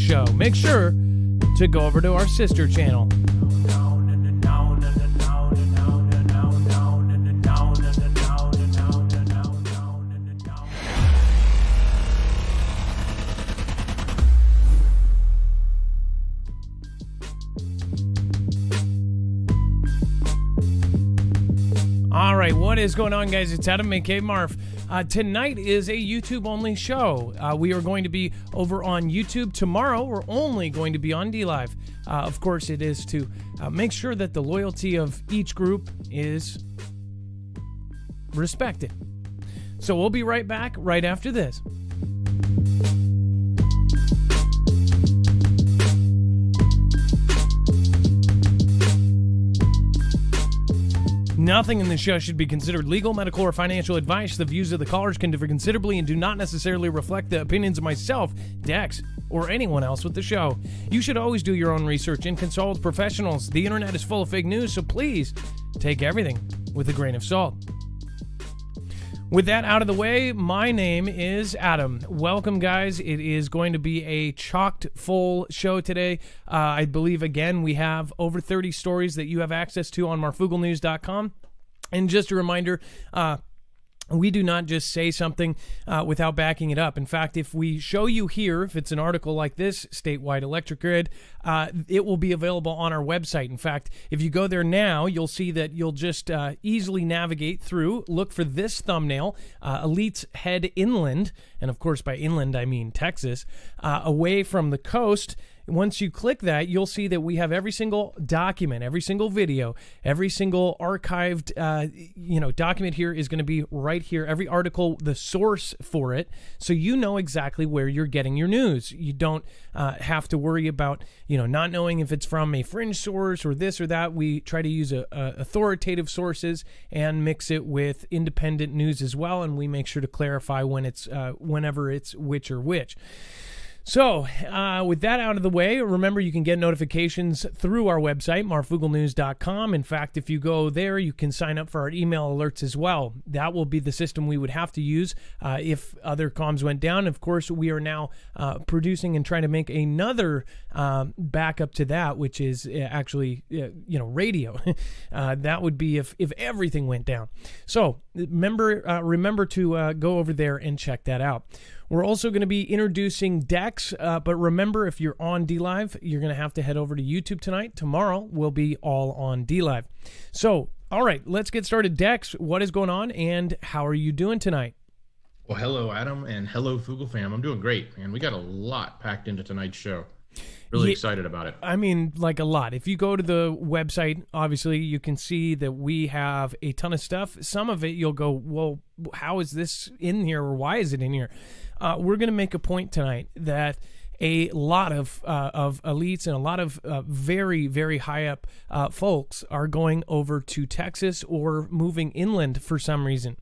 show, make sure to go over to our sister channel. All right, what is going on, guys? It's Adam, aka Marf. Tonight is a YouTube-only show. We are going to be over on YouTube. Tomorrow, we're only going to be on DLive. Of course, it is to make sure that the loyalty of each group is respected. So we'll be right back right after this. Nothing in this show should be considered legal, medical, or financial advice. The views of the callers can differ considerably and do not necessarily reflect the opinions of myself, Dex, or anyone else with the show. You should always do your own research and consult with professionals. The internet is full of fake news, so please take everything with a grain of salt. With that out of the way, my name is Adam. Welcome, guys. It is going to be a chocked full show today. I believe, again, we have over 30 stories that you have access to on marfooglenews.com. And just a reminder, we do not just say something without backing it up. In fact, if we show you here, if it's an article like this, statewide electric grid, it will be available on our website. In fact, if you go there now, you'll see that you'll just easily navigate through, look for this thumbnail, Elites Head Inland, and of course by inland I mean Texas, away from the coast. Once you click that, you'll see that we have every single document, every single video, every single archived document here is going to be right here. Every article, the source for it, so you know exactly where you're getting your news. You don't have to worry about not knowing if it's from a fringe source or this or that. We try to use authoritative sources and mix it with independent news as well, and we make sure to clarify when it's whenever it's which or which. So, with that out of the way, remember you can get notifications through our website, marfooglenews.com. In fact, if you go there, you can sign up for our email alerts as well. That will be the system we would have to use if other comms went down. Of course, we are now producing and trying to make another backup to that, which is actually, radio. That would be if everything went down. So, remember to go over there and check that out. We're also going to be introducing Dex, but remember, if you're on DLive, you're going to have to head over to YouTube tonight. Tomorrow, we'll be all on DLive. So, all right, let's get started. Dex, what is going on, and how are you doing tonight? Well, hello, Adam, and hello, Foogle fam. I'm doing great, man. We got a lot packed into tonight's show. Really excited about it. I mean, like a lot. If you go to the website, obviously, you can see that we have a ton of stuff. Some of it, you'll go, well, how is this in here, or why is it in here? We're going to make a point tonight that a lot of elites and a lot of very, very high up folks are going over to Texas or moving inland for some reason.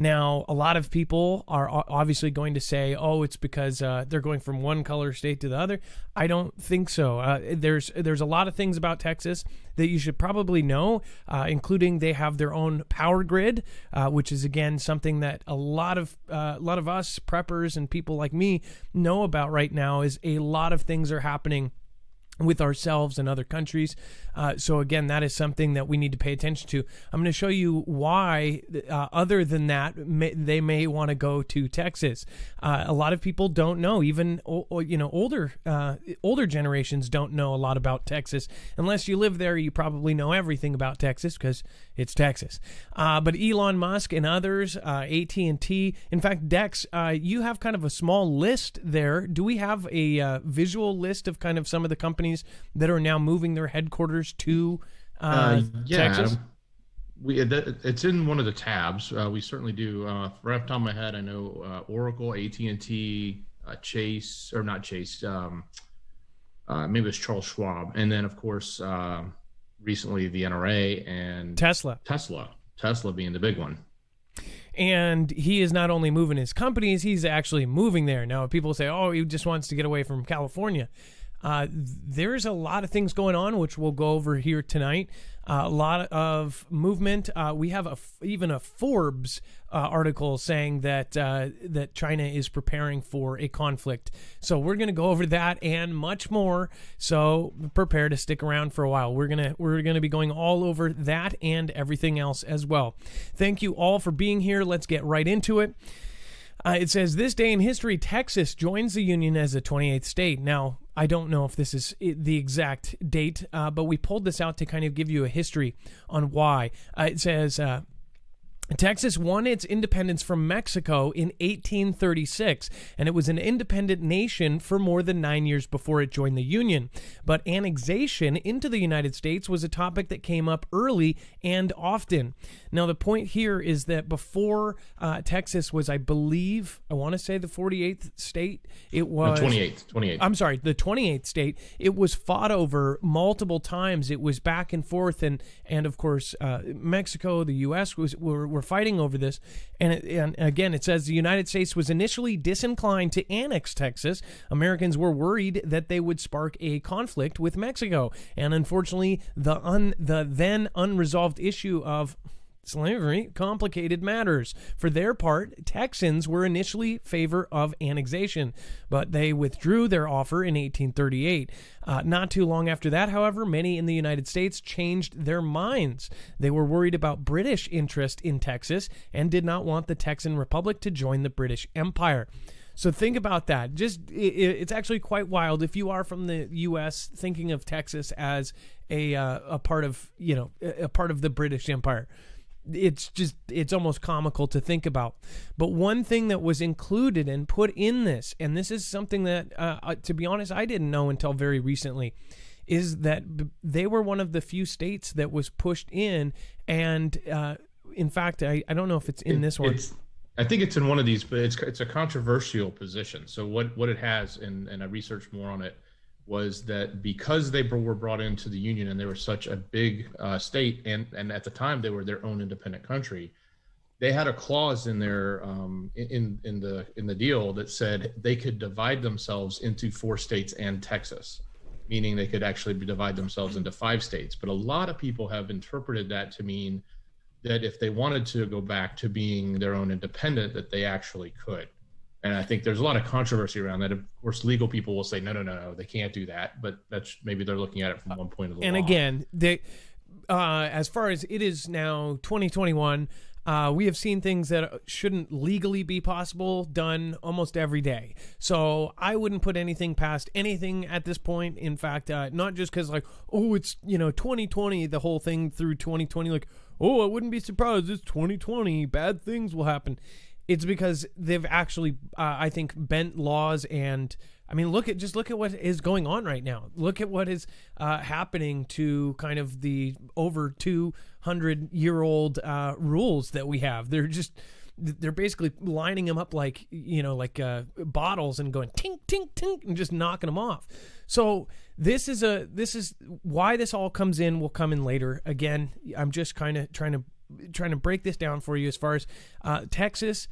Now, a lot of people are obviously going to say, oh, it's because they're going from one color state to the other. I don't think so. There's a lot of things about Texas that you should probably know, including they have their own power grid, which is, again, something that a lot of us preppers and people like me know about right now. Is a lot of things are happening with ourselves and other countries. So again, that is something that we need to pay attention to. I'm going to show you why, other than that, they may want to go to Texas. A lot of people don't know, even older generations don't know a lot about Texas. Unless you live there, you probably know everything about Texas because it's Texas. But Elon Musk and others, AT&T, in fact, Dex, you have kind of a small list there. Do we have a visual list of kind of some of the companies that are now moving their headquarters to Texas? It's in one of the tabs. We certainly do. Right off the top of my head, I know Oracle, AT&T, Chase, or not Chase, maybe it was Charles Schwab, and then of course recently the NRA and Tesla being the big one. And he is not only moving his companies, he's actually moving there. Now, people say, oh, he just wants to get away from California. There's a lot of things going on, which we'll go over here tonight. A lot of movement. We have even a Forbes article saying that that China is preparing for a conflict. So we're going to go over that and much more. So prepare to stick around for a while. We're gonna be going all over that and everything else as well. Thank you all for being here. Let's get right into it. It says, this day in history, Texas joins the Union as the 28th state. Now, I don't know if this is the exact date, but we pulled this out to kind of give you a history on why. It says, Texas won its independence from Mexico in 1836, and it was an independent nation for more than 9 years before it joined the Union. But annexation into the United States was a topic that came up early and often. Now, the point here is that before Texas was, I believe, I want to say the 48th state. It was... 28th. I'm sorry, the 28th state. It was fought over multiple times. It was back and forth, and of course, Mexico, the U.S. were fighting over this. And again, it says the United States was initially disinclined to annex Texas. Americans were worried that they would spark a conflict with Mexico. And unfortunately, the then unresolved issue of slavery complicated matters. For their part, Texans were initially in favor of annexation, but they withdrew their offer in 1838. Not too long after that, however, many in the United States changed their minds. They were worried about British interest in Texas and did not want the Texan Republic to join the British Empire. So think about that. It's actually quite wild if you are from the U.S. thinking of Texas as a part of the British Empire. It's almost comical to think about. But one thing that was included and put in this, and this is something that, to be honest, I didn't know until very recently, is that they were one of the few states that was pushed in. And in fact, I don't know if it's in this one. I think it's in one of these, but it's a controversial position. So what it has, and I researched more on it, was that because they were brought into the Union and they were such a big state, and at the time they were their own independent country, they had a clause in their in the deal that said they could divide themselves into 4 states and Texas, meaning they could actually divide themselves into 5 states. But a lot of people have interpreted that to mean that if they wanted to go back to being their own independent, that they actually could. And I think there's a lot of controversy around that. Of course, legal people will say, no, they can't do that. But that's maybe they're looking at it from one point of the law. And again, as far as it is now 2021, we have seen things that shouldn't legally be possible done almost every day. So I wouldn't put anything past anything at this point. In fact, not just because it's 2020, the whole thing through 2020, I wouldn't be surprised. It's 2020. Bad things will happen. It's because they've actually, I think, bent laws. And I mean, look at what is going on right now. Look at what is happening to kind of the over 200-year-old rules that we have. They're basically lining them up like bottles and going tink, tink, tink, and just knocking them off. So this is why this all comes in. Will come in later. Again, I'm just kind of trying to break this down for you as far as Texas.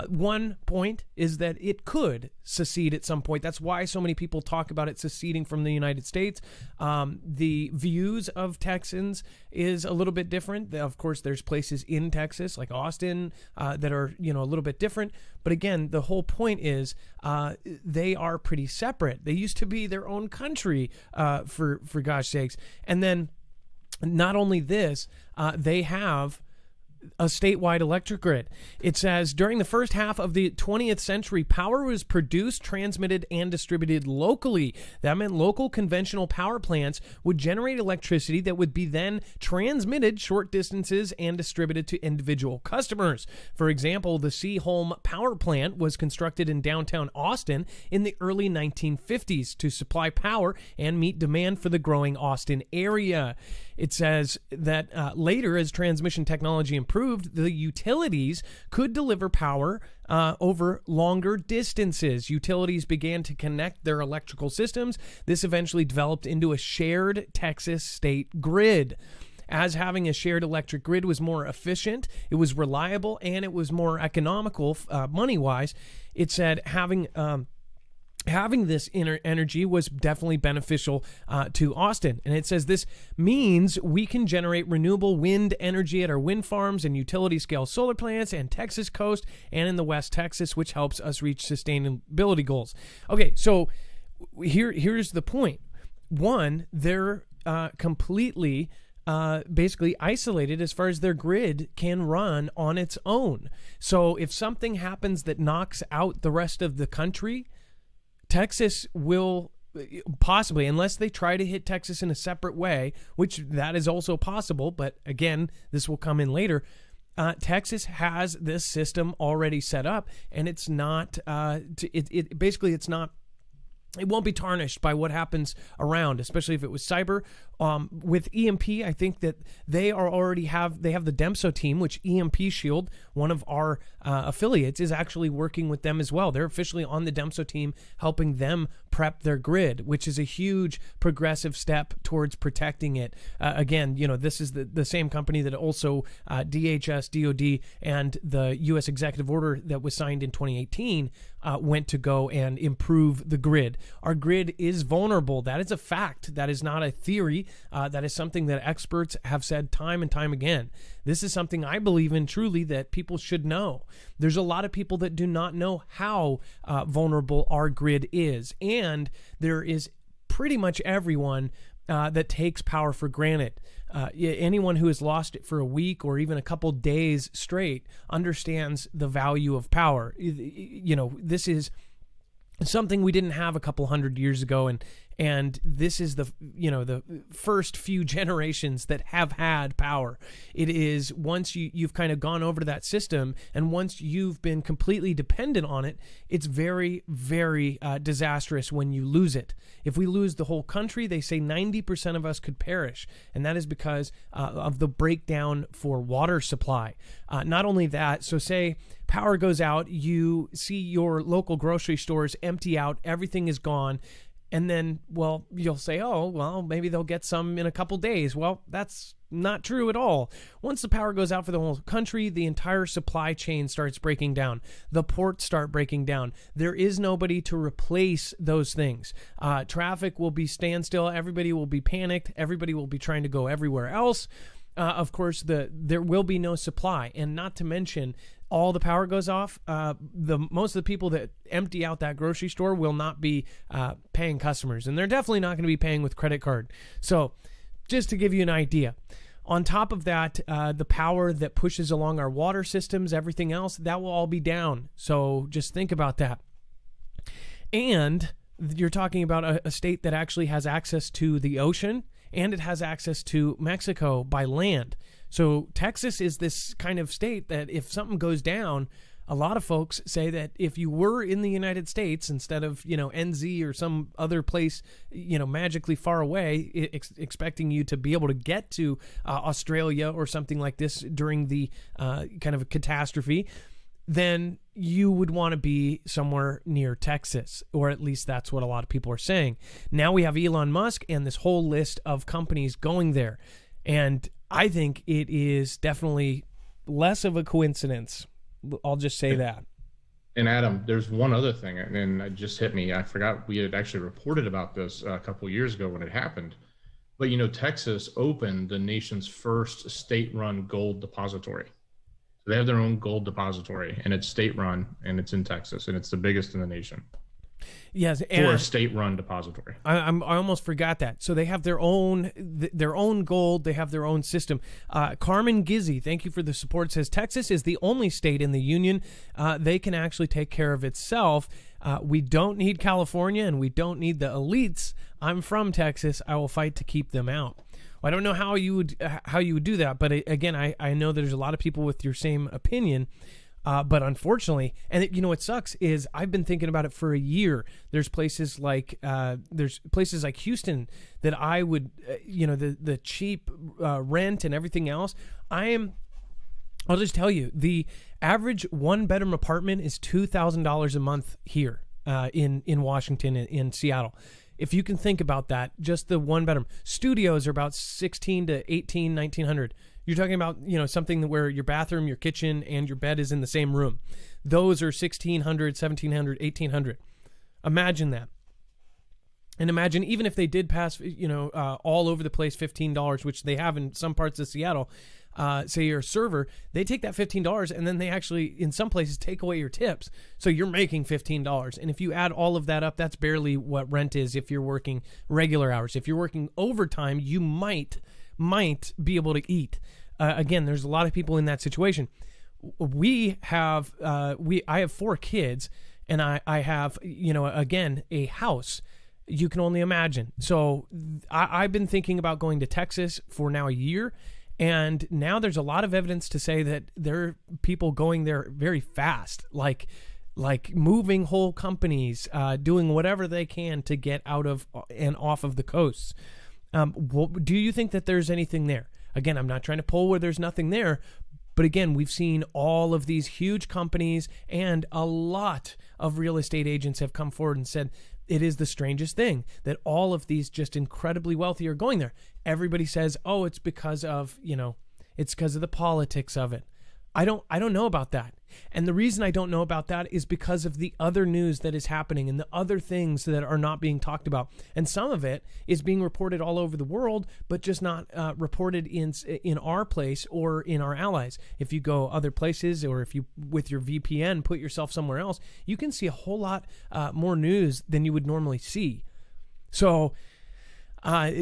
One point is that it could secede at some point. That's why so many people talk about it seceding from the United States. The views of Texans is a little bit different. Of course, there's places in Texas like Austin that are a little bit different. But again, the whole point is they are pretty separate. They used to be their own country for gosh sakes. And then not only this, they have a statewide electric grid. It says, during the first half of the 20th century, power was produced, transmitted, and distributed locally. That meant local conventional power plants would generate electricity that would be then transmitted short distances and distributed to individual customers. For example, the Seaholm Power Plant was constructed in downtown Austin in the early 1950s to supply power and meet demand for the growing Austin area. It says that later, as transmission technology improved, the utilities could deliver power over longer distances. Utilities began to connect their electrical systems. This eventually developed into a shared Texas state grid. As having a shared electric grid was more efficient, it was reliable, and it was more economical money-wise, it said having having this energy was definitely beneficial to Austin. And it says this means we can generate renewable wind energy at our wind farms and utility scale solar plants and Texas coast and in the West Texas, which helps us reach sustainability goals. Okay, so here's the point. One, they're completely basically isolated as far as their grid can run on its own. So if something happens that knocks out the rest of the country, Texas will possibly, unless they try to hit Texas in a separate way, which that is also possible, but again, this will come in later. Texas has this system already set up, and it's not, it won't be tarnished by what happens around, especially if it was cyber. With EMP, I think that they have the DEMSO team, which EMP Shield, one of our affiliates, is actually working with them as well. They're officially on the DEMSO team, helping them prep their grid, which is a huge progressive step towards protecting it. Again, this is the same company that also DHS, DOD, and the U.S. executive order that was signed in 2018 went to go and improve the grid. Our grid is vulnerable. That is a fact. That is not a theory. That is something that experts have said time and time again. This is something I believe in truly that people should know. There's a lot of people that do not know how vulnerable our grid is. And there is pretty much everyone that takes power for granted. Anyone who has lost it for a week or even a couple days straight understands the value of power. This is something we didn't have a couple hundred years ago, and this is the first few generations that have had power. It is once you've kind of gone over to that system, and once you've been completely dependent on it, it's very, very disastrous when you lose it. If we lose the whole country, they say 90% of us could perish, and that is because of the breakdown for water supply. Not only that, so say power goes out, you see your local grocery stores empty out, everything is gone. And then, you'll say, maybe they'll get some in a couple days. Well, that's not true at all. Once the power goes out for the whole country, the entire supply chain starts breaking down. The ports start breaking down. There is nobody to replace those things. Traffic will be standstill. Everybody will be panicked. Everybody will be trying to go everywhere else. Of course, there will be no supply. And not to mention, all the power goes off, most of the people that empty out that grocery store will not be paying customers, and they're definitely not going to be paying with credit card. So just to give you an idea, on top of that, the power that pushes along our water systems, everything else, that will all be down. So just think about that. And you're talking about a state that actually has access to the ocean, and it has access to Mexico by land. So Texas is this kind of state that if something goes down, a lot of folks say that if you were in the United States instead of, NZ or some other place, magically far away, expecting you to be able to get to Australia or something like this during the kind of a catastrophe, then you would want to be somewhere near Texas, or at least that's what a lot of people are saying. Now we have Elon Musk and this whole list of companies going there. And I think it is definitely less of a coincidence. I'll just say that. And Adam, there's one other thing, and it just hit me. I forgot we had actually reported about this a couple years ago when it happened. But, Texas opened the nation's first state-run gold depository. So they have their own gold depository, and it's state-run, and it's in Texas, and it's the biggest in the nation. Yes, for a state-run depository. I almost forgot that. So they have their own gold. They have their own system. Carmen Gizzy, thank you for the support, says Texas is the only state in the union. They can actually take care of itself. We don't need California, and we don't need the elites. I'm from Texas. I will fight to keep them out. Well, I don't know how you would do that, but again, I know there's a lot of people with your same opinion. But unfortunately, and what sucks is I've been thinking about it for a year. There's places like Houston that I would, the cheap rent and everything else. I'll just tell you, the average one-bedroom apartment is $2,000 a month here in Washington, in Seattle. If you can think about that, just the one-bedroom. Studios are about $1,600 to $1,800, $1,900. You're talking about, something where your bathroom, your kitchen, and your bed is in the same room. Those are $1,600, $1,700, $1,800. Imagine that. And imagine even if they did pass, all over the place $15, which they have in some parts of Seattle, say you're a server, they take that $15 and then they actually, in some places, take away your tips. So you're making $15. And if you add all of that up, that's barely what rent is if you're working regular hours. If you're working overtime, you might be able to eat. Again, there's a lot of people in that situation. I have 4 kids, and I have, again, a house. You can only imagine. So I've been thinking about going to Texas for now a year, and now there's a lot of evidence to say that there are people going there very fast, like moving whole companies, doing whatever they can to get out of and off of the coasts. Do you think that there's anything there? Again, I'm not trying to pull where there's nothing there, but again, we've seen all of these huge companies, and a lot of real estate agents have come forward and said, it is the strangest thing that all of these just incredibly wealthy are going there. Everybody says, oh, it's because of the politics of it. I don't know about that. And the reason I don't know about that is because of the other news that is happening and the other things that are not being talked about. And some of it is being reported all over the world, but just not reported in our place or in our allies. If you go other places, or if you, with your VPN, put yourself somewhere else, you can see a whole lot more news than you would normally see. So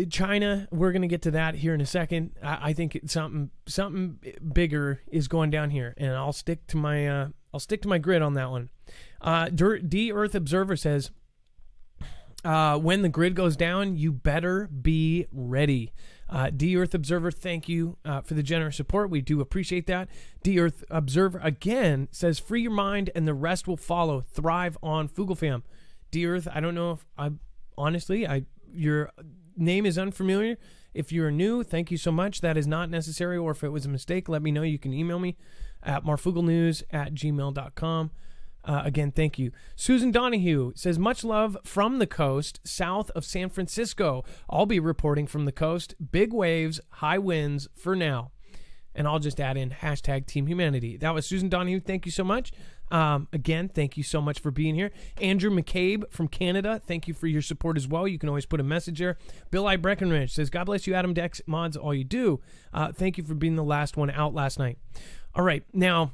China, we're going to get to that here in a second. I think something bigger is going down here, and I'll stick to my grid on that one. D Earth Observer says, when the grid goes down, you better be ready. D Earth Observer, thank you for the generous support. We do appreciate that. D Earth Observer again says, free your mind and the rest will follow. Thrive on Foogle Fam. D Earth, I don't know if your name is unfamiliar. If you're new, thank you so much. That is not necessary, or if it was a mistake, let me know. You can email me at marfooglenews@gmail.com. Again, thank you. Susan Donahue says, much love from the coast south of San Francisco. I'll be reporting from the coast. Big waves, high winds for now. And I'll just add in hashtag Team Humanity. That was Susan Donahue. Thank you so much. Again, thank you so much for being here. Andrew McCabe from Canada, thank you for your support as well. You can always put a message there. Bill I. Breckenridge says, God bless you, Adam Dex mods, all you do. Thank you for being the last one out last night. All right, now,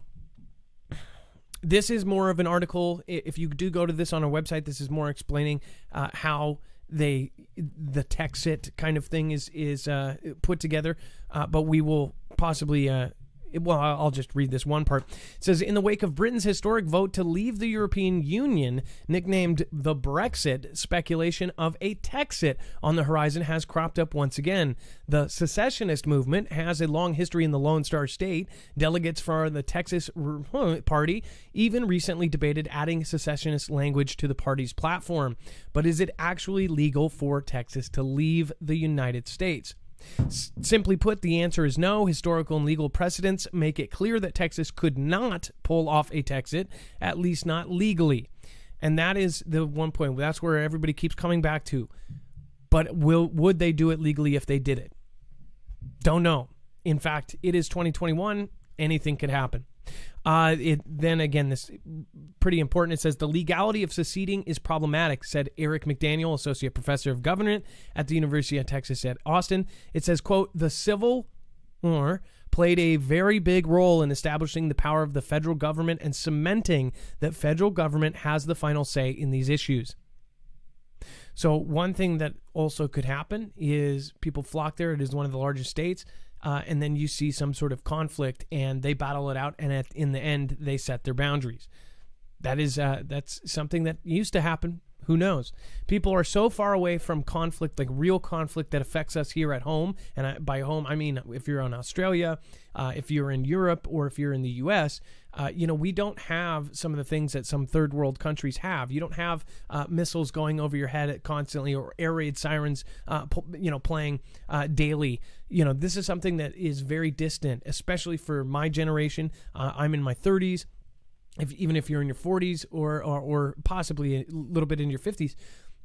this is more of an article. If you do go to this on our website, this is more explaining how the Texit kind of thing is put together, but we will possibly I'll just read this one part. It says, in the wake of Britain's historic vote to leave the European Union, nicknamed the Brexit, speculation of a Texit on the horizon has cropped up once again. The secessionist movement has a long history in the Lone Star State. Delegates for the Texas Party even recently debated adding secessionist language to the party's platform. But is it actually legal for Texas to leave the United States? Simply put, the answer is no. Historical and legal precedents make it clear that Texas could not pull off a Texit, at least not legally. And that is the one point. That's where everybody keeps coming back to. But would they do it legally if they did it? Don't know. In fact, it is 2021. Anything could happen. Then again, this pretty important. It says the legality of seceding is problematic, said Eric McDaniel, associate professor of government at the University of Texas at Austin. It says, quote, the Civil War played a very big role in establishing the power of the federal government and cementing that federal government has the final say in these issues. So one thing that also could happen is people flock there. It is one of the largest states. And then you see some sort of conflict and they battle it out. And in the end, they set their boundaries. That's something that used to happen. Who knows? People are so far away from conflict, like real conflict that affects us here at home. And by home, I mean, if you're in Australia, if you're in Europe, or if you're in the U.S., we don't have some of the things that some third world countries have. You don't have missiles going over your head constantly, or air raid sirens, playing daily. This is something that is very distant, especially for my generation. I'm in my 30s. Even if you're in your 40s or possibly a little bit in your 50s,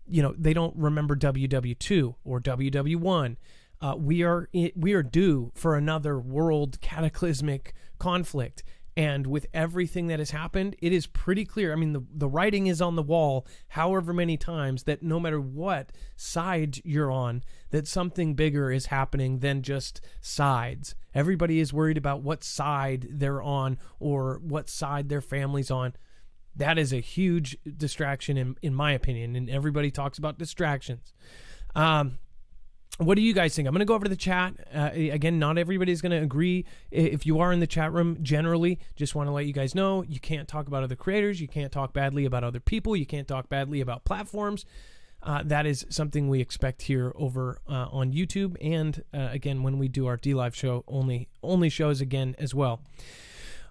they don't remember WW2 or WW1. We are due for another world cataclysmic conflict. And with everything that has happened, it is pretty clear. I mean, the writing is on the wall however many times, that no matter what side you're on, that something bigger is happening than just sides. Everybody is worried about what side they're on or what side their family's on. That is a huge distraction in my opinion, and everybody talks about distractions. What do you guys think? I'm going to go over to the chat. Again, not everybody's going to agree. If you are in the chat room, generally, just want to let you guys know, you can't talk about other creators. You can't talk badly about other people. You can't talk badly about platforms. That is something we expect here over on YouTube. And again, when we do our DLive show, only shows again as well.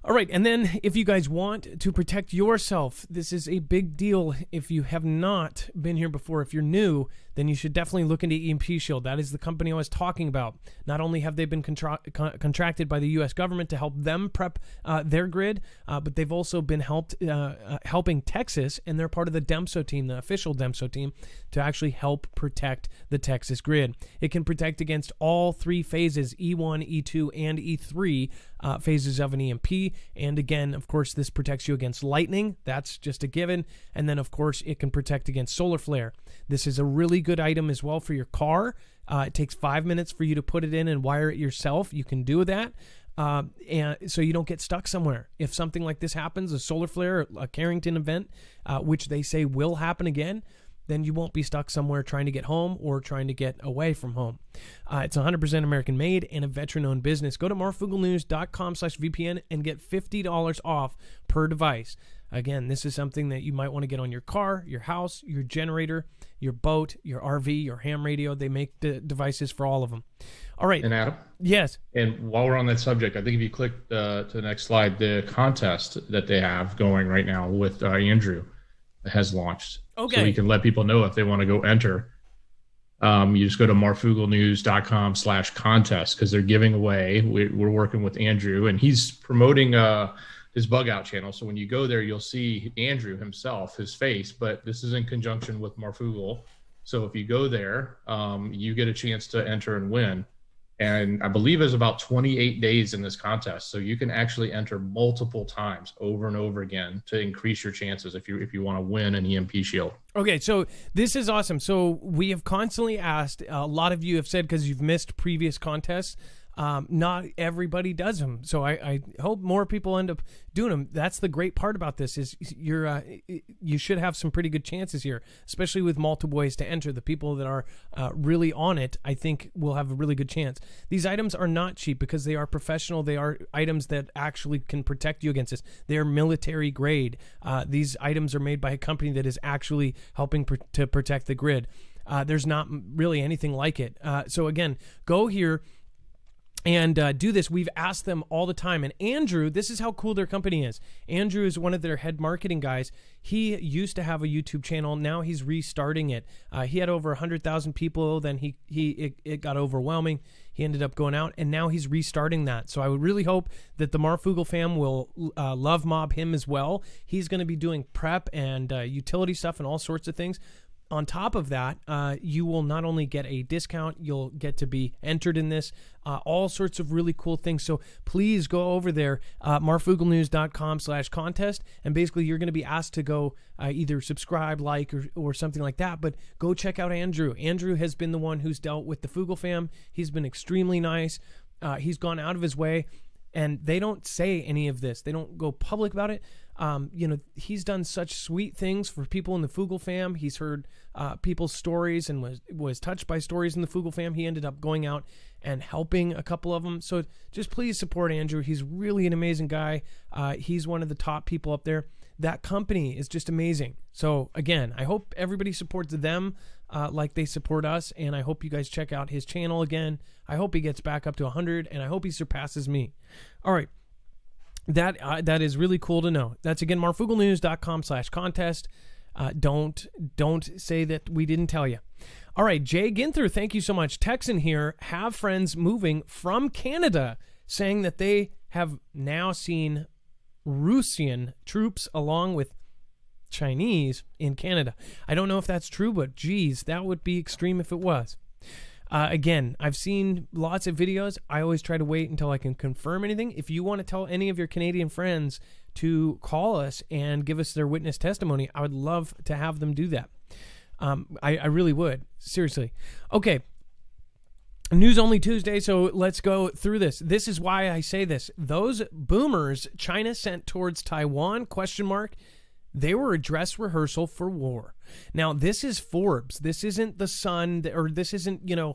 All right, and then if you guys want to protect yourself, this is a big deal. If you have not been here before, if you're new, then you should definitely look into EMP Shield. That is the company I was talking about. Not only have they been contracted by the U.S. government to help them prep their grid, but they've also been helping Texas, and they're part of the DEMSO team, the official DEMSO team, to actually help protect the Texas grid. It can protect against all three phases, E1, E2, and E3 phases of an EMP. And again, of course, this protects you against lightning. That's just a given. And then, of course, it can protect against solar flare. This is a really good item as well for your car. It takes 5 minutes for you to put it in and wire it yourself. You can do that. And so you don't get stuck somewhere. If something like this happens, a solar flare, a Carrington event, which they say will happen again, then you won't be stuck somewhere trying to get home or trying to get away from home. It's 100% American made and a veteran-owned business. Go to marfooglenews.com/VPN and get $50 off per device. Again, this is something that you might want to get on your car, your house, your generator, your boat, your RV, your ham radio. They make the devices for all of them. All right. And Adam? Yes. And while we're on that subject, I think if you click to the next slide, the contest that they have going right now with Andrew has launched. Okay. So you can let people know if they want to go enter. You just go to marfooglenews.com/contest because they're giving away. We're working with Andrew, and he's promoting his bug out channel. So when you go there, you'll see Andrew himself, his face, but this is in conjunction with Marfoogle. So if you go there, you get a chance to enter and win. And I believe there's about 28 days in this contest. So you can actually enter multiple times over and over again to increase your chances if you want to win an EMP shield. Okay, so this is awesome. So we have constantly asked, a lot of you have said, because you've missed previous contests, not everybody does them. So I hope more people end up doing them. That's the great part about this is you should have some pretty good chances here, especially with multiple ways to enter. The people that are really on it, I think, will have a really good chance. These items are not cheap because they are professional. They are items that actually can protect you against this. They are military grade. These items are made by a company that is actually helping to protect the grid. There's not really anything like it. So again, go here and do this. We've asked them all the time. And Andrew, this is how cool their company is. Andrew is one of their head marketing guys. He used to have a YouTube channel. Now he's restarting it. He had over 100,000 people. Then it got overwhelming. He ended up going out, and now he's restarting that. So I would really hope that the Marfoogle fam will love mob him as well. He's going to be doing prep and utility stuff and all sorts of things. On top of that, you will not only get a discount, you'll get to be entered in this, all sorts of really cool things. So please go over there, marfooglenews.com/contest, and basically you're going to be asked to go either subscribe, like, or something like that, but go check out Andrew. Andrew has been the one who's dealt with the Foogle fam. He's been extremely nice. He's gone out of his way, and they don't say any of this. They don't go public about it. He's done such sweet things for people in the Foogle fam. He's heard people's stories and was touched by stories in the Foogle fam. He ended up going out and helping a couple of them. So just please support Andrew. He's really an amazing guy. He's one of the top people up there. That company is just amazing. So again, I hope everybody supports them like they support us, and I hope you guys check out his channel again. I hope he gets back up to 100, and I hope he surpasses me. All right. That is really cool to know. That's again marfooglenews.com/contest. Don't say that we didn't tell you. All right, Jay Ginther, thank you so much. Texan here, have friends moving from Canada saying that they have now seen Russian troops along with Chinese in Canada. I don't know if that's true, but geez, that would be extreme if it was. Again, I've seen lots of videos. I always try to wait until I can confirm anything. If you want to tell any of your Canadian friends to call us and give us their witness testimony, I would love to have them do that. I really would. Seriously. Okay. News only Tuesday, so let's go through this. This is why I say this. Those boomers China sent towards Taiwan, ? They were a dress rehearsal for war. Now, this is Forbes. This isn't The Sun, or this isn't, the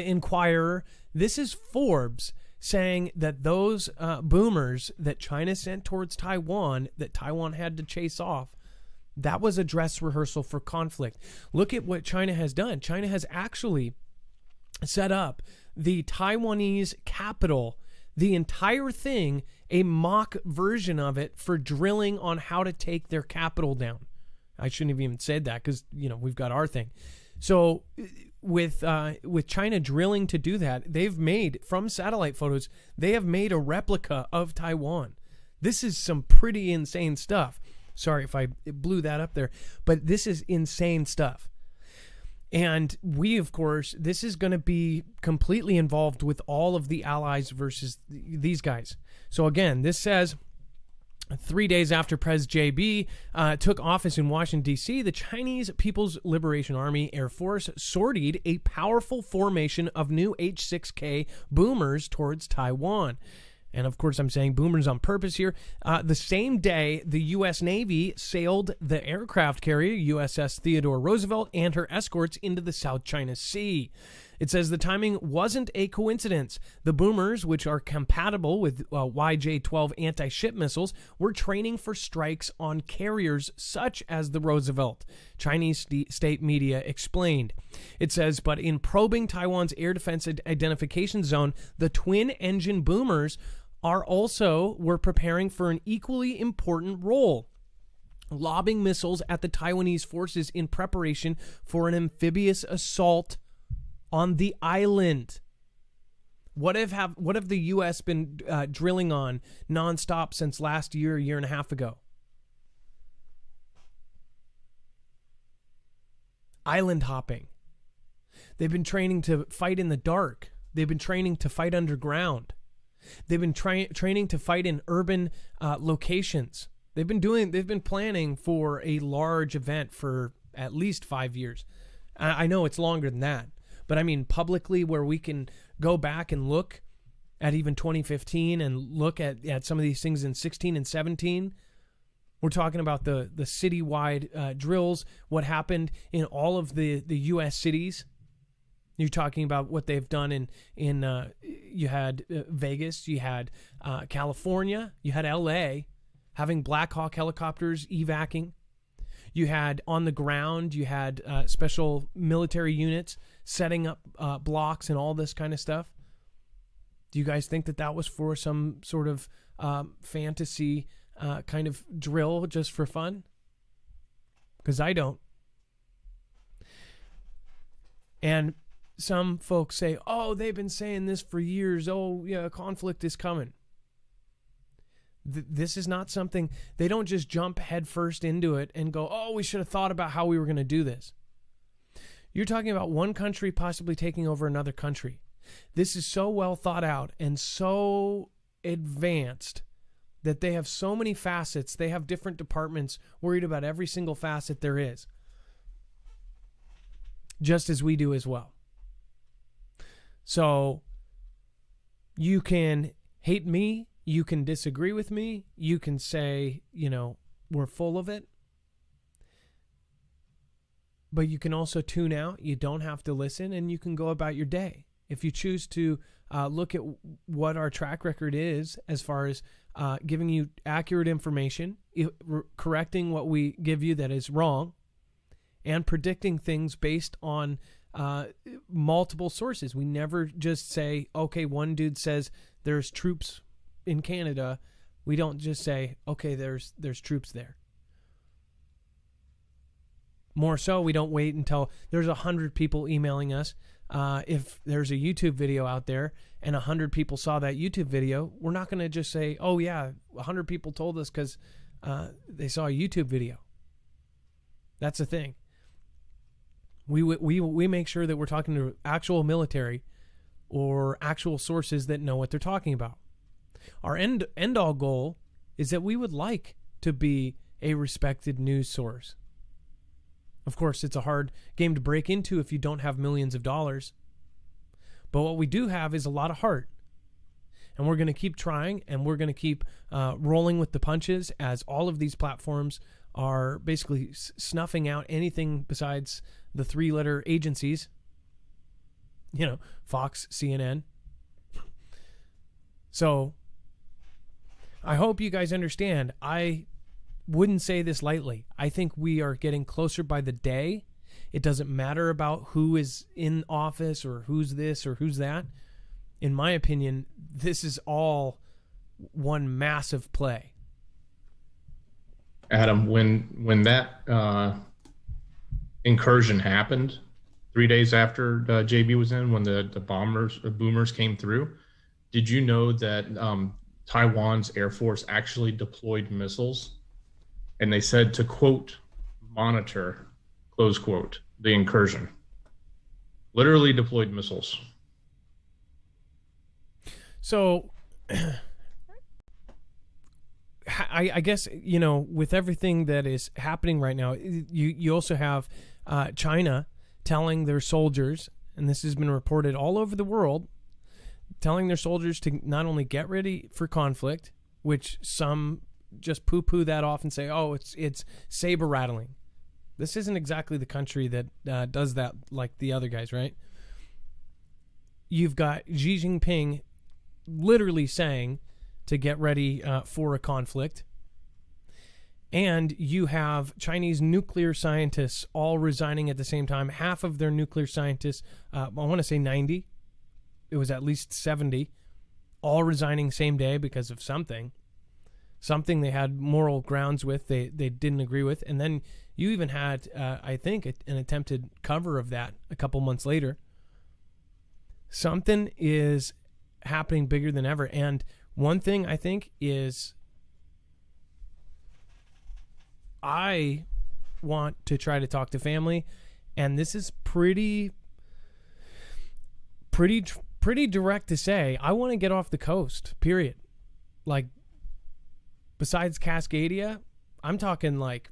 Inquirer. This is Forbes saying that those boomers that China sent towards Taiwan, that Taiwan had to chase off, that was a dress rehearsal for conflict. Look at what China has done. China has actually set up the Taiwanese capital, the entire thing, a mock version of it for drilling on how to take their capital down. I shouldn't have even said that because, we've got our thing. So with China drilling to do that, they've made, from satellite photos, they have made a replica of Taiwan. This is some pretty insane stuff. Sorry if I blew that up there, but this is insane stuff. And we, of course, this is going to be completely involved with all of the allies versus these guys. So again, this says 3 days after Pres JB took office in Washington, D.C., the Chinese People's Liberation Army Air Force sortied a powerful formation of new H-6K boomers towards Taiwan. And of course, I'm saying boomers on purpose here. The same day, the U.S. Navy sailed the aircraft carrier USS Theodore Roosevelt and her escorts into the South China Sea. It says the timing wasn't a coincidence. The boomers, which are compatible with YJ-12 anti-ship missiles, were training for strikes on carriers such as the Roosevelt, Chinese state media explained. It says, but in probing Taiwan's air defense identification zone, the twin-engine boomers were preparing for an equally important role, lobbing missiles at the Taiwanese forces in preparation for an amphibious assault on the island. What have the U.S. been drilling on nonstop since last year and a half ago? Island hopping. They've been training to fight in the dark. They've been training to fight underground. They've been training to fight in urban locations. They've been planning for a large event for at least 5 years. I know it's longer than that. But I mean, publicly, where we can go back and look at even 2015 and look at some of these things in 16 and 17, we're talking about the citywide drills, what happened in all of the U.S. cities. You're talking about what they've done in you had Vegas, you had California, you had L.A. having Black Hawk helicopters evacing. You had on the ground, you had special military units setting up blocks and all this kind of stuff. Do you guys think that was for some sort of fantasy kind of drill just for fun? Because I don't. And some folks say, oh, they've been saying this for years. Oh, yeah, conflict is coming. This is not something, they don't just jump headfirst into it and go, oh, we should have thought about how we were going to do this. You're talking about one country possibly taking over another country. This is so well thought out and so advanced that they have so many facets. They have different departments worried about every single facet there is, just as we do as well. So you can hate me. You can disagree with me. You can say, we're full of it. But you can also tune out. You don't have to listen, and you can go about your day. If you choose to look at what our track record is as far as giving you accurate information, correcting what we give you that is wrong, and predicting things based on multiple sources. We never just say, okay, one dude says there's troops in Canada. We don't just say, okay, there's troops there. More so, we don't wait until there's 100 people emailing us. If there's a YouTube video out there and 100 people saw that YouTube video, we're not going to just say, oh yeah, 100 people told us because they saw a YouTube video. That's the thing. We make sure that we're talking to actual military or actual sources that know what they're talking about. Our end all goal is that we would like to be a respected news source. Of course, it's a hard game to break into if you don't have millions of dollars. But what we do have is a lot of heart. And we're going to keep trying, and we're going to keep rolling with the punches as all of these platforms are basically snuffing out anything besides the three-letter agencies. You know, Fox, CNN. So I hope you guys understand. I wouldn't say this lightly. I think we are getting closer by the day. It doesn't matter about who is in office or who's this or who's that. In my opinion, this is all one massive play. Adam, when that incursion happened, 3 days after JB was in, when the boomers came through, did you know that Taiwan's Air Force actually deployed missiles? And they said to, quote, monitor, close quote, the incursion. Literally deployed missiles. So I guess, you know, with everything that is happening right now, you also have China telling their soldiers, and this has been reported all over the world, telling their soldiers to not only get ready for conflict, which some just poo-poo that off and say, oh, it's saber rattling. This isn't exactly the country that does that like the other guys, right? You've got Xi Jinping literally saying to get ready for a conflict. And you have Chinese nuclear scientists all resigning at the same time. Half of their nuclear scientists, I want to say 90, it was at least 70, all resigning same day because of something they had moral grounds with, they didn't agree with. And then you even had, I think, an attempted cover of that a couple months later. Something is happening bigger than ever. And one thing I think is I want to try to talk to family, and this is pretty direct to say. I want to get off the coast, period. Like, besides Cascadia, I'm talking like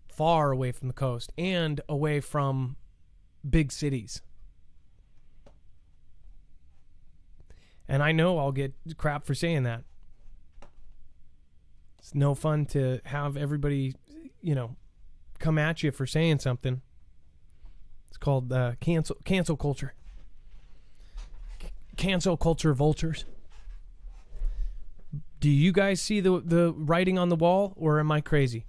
far away from the coast and away from big cities. And I know I'll get crap for saying that. It's no fun to have everybody, you know, come at you for saying something. It's called cancel culture. Cancel culture vultures. Do you guys see the writing on the wall, or am I crazy?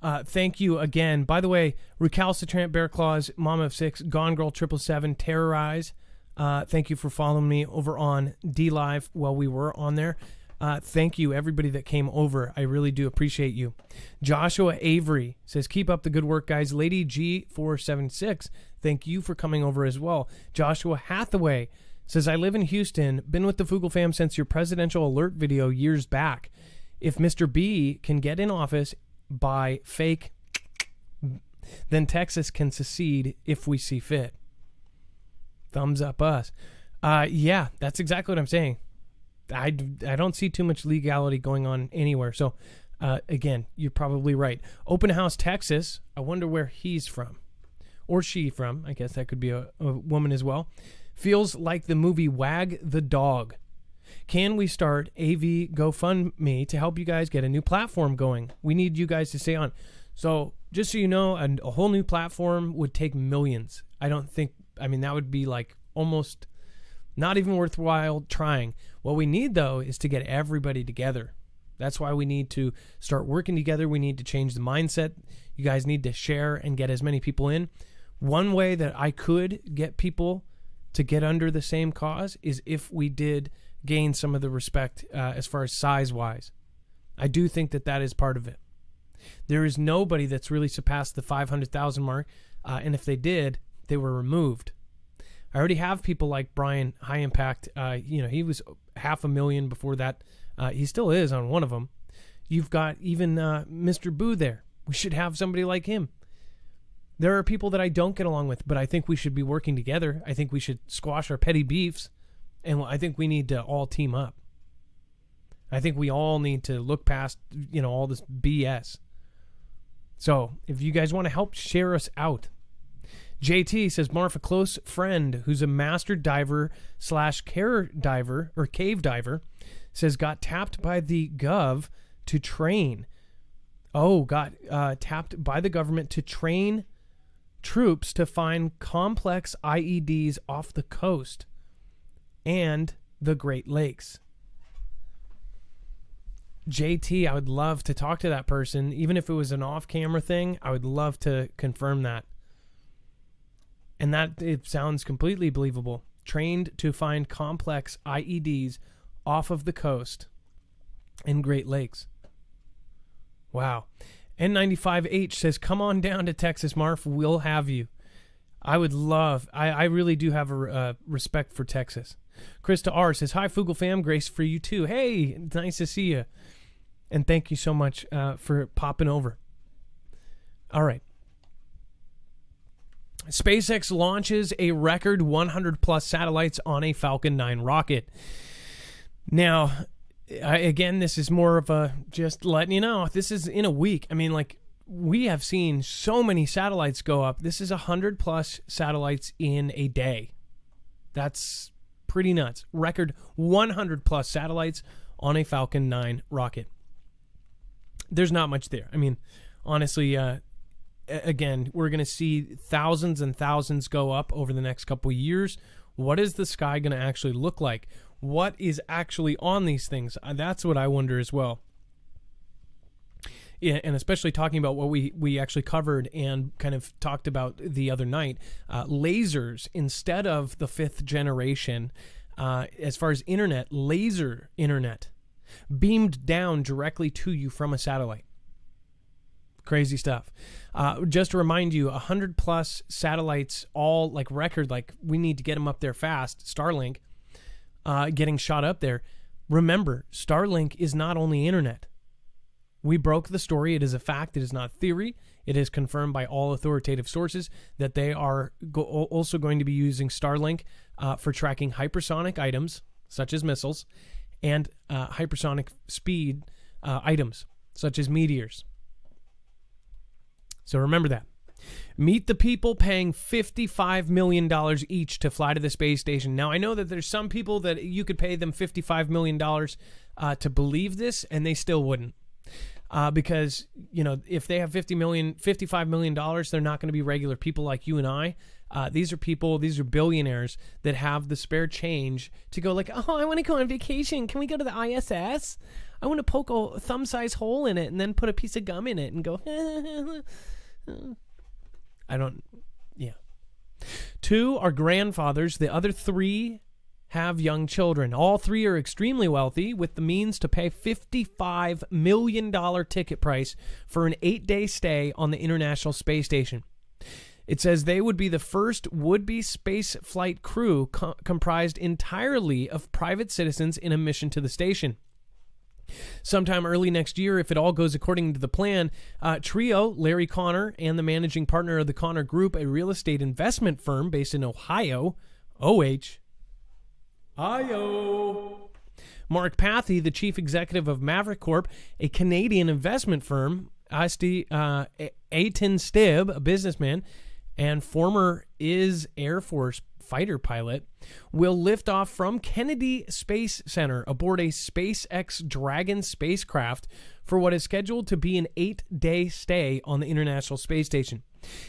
Thank you again. By the way, Recalcitrant, Bear Claws, Mama of Six, Gone Girl 777, Terrorize. Thank you for following me over on D-Live while we were on there. Thank you, everybody that came over. I really do appreciate you. Joshua Avery says, keep up the good work, guys. Lady G476, thank you for coming over as well. Joshua Hathaway says, I live in Houston, been with the Foogle fam since your presidential alert video years back. If Mr. B can get in office by fake, then Texas can secede if we see fit. Thumbs up us. Yeah, that's exactly what I'm saying. I don't see too much legality going on anywhere. So, again, you're probably right. Open House, Texas. I wonder where he's from. Or she from. I guess that could be a woman as well. Feels like the movie Wag the Dog. Can we start AV GoFundMe to help you guys get a new platform going? We need you guys to stay on. So, just so you know, a whole new platform would take millions. That would be like almost not even worthwhile trying. What we need, though, is to get everybody together. That's why we need to start working together. We need to change the mindset. You guys need to share and get as many people in. One way that I could get people to get under the same cause is if we did gain some of the respect as far as size-wise. I do think that is part of it. There is nobody that's really surpassed the 500,000 mark, and if they did, they were removed. I already have people like Brian High Impact. He was 500,000 before that. He still is on one of them. You've got even Mr. Boo there. We should have somebody like him. There are people that I don't get along with, but I think we should be working together. I think we should squash our petty beefs, and I think we need to all team up. I think we all need to look past, all this BS. So if you guys want to help, share us out. JT says, Marf, a close friend who's a master diver / care diver or cave diver, says got tapped by the gov to train. Got tapped by the government to train troops to find complex IEDs off the coast and the Great Lakes. JT, I would love to talk to that person. Even if it was an off-camera thing, I would love to confirm that. And that it sounds completely believable. Trained to find complex IEDs off of the coast and Great Lakes. Wow. N95H says, come on down to Texas, Marf. We'll have you. I would love, I really do have a respect for Texas. Krista R says, hi, Foogle fam. Grace for you too. Hey, nice to see you. And thank you so much for popping over. All right. SpaceX launches a record 100 plus satellites on a Falcon 9 rocket. Now, again, this is more of a just letting you know. This is in a week. I mean, we have seen so many satellites go up. This is 100 plus satellites in a day. That's pretty nuts. Record 100 plus satellites on a Falcon 9 rocket. There's not much there. I mean, honestly, again, we're going to see thousands and thousands go up over the next couple of years. What is the sky going to actually look like? What is actually on these things? That's what I wonder as well. Yeah, and especially talking about what we actually covered and kind of talked about the other night, lasers instead of the 5th generation, as far as internet, laser internet, beamed down directly to you from a satellite. Crazy stuff. Just to remind you, 100 plus satellites, all record, we need to get them up there fast. Starlink, getting shot up there. Remember, Starlink is not only internet. We broke the story. It is a fact. It is not theory. It is confirmed by all authoritative sources that they are also going to be using Starlink for tracking hypersonic items, such as missiles, and hypersonic speed items, such as meteors. So remember that. Meet the people paying $55 million each to fly to the space station. Now, I know that there's some people that you could pay them $55 million to believe this, and they still wouldn't. Because, if they have $55 million, they're not going to be regular people like you and I. These are billionaires that have the spare change to go I want to go on vacation. Can we go to the ISS? I want to poke a thumb-size hole in it and then put a piece of gum in it and go, yeah. 2 are grandfathers. The other 3 have young children. All 3 are extremely wealthy with the means to pay $55 million ticket price for an 8-day stay on the International Space Station. It says they would be the first would-be space flight crew comprised entirely of private citizens in a mission to the station. Sometime early next year, if it all goes according to the plan, Trio, Larry Connor, and the managing partner of the Connor Group, a real estate investment firm based in Ohio, Mark Pathy, the chief executive of Maverick Corp, a Canadian investment firm, Aitin Stibb, a businessman, and former Air Force fighter pilot, will lift off from Kennedy Space Center aboard a SpaceX Dragon spacecraft for what is scheduled to be an 8-day stay on the International Space Station.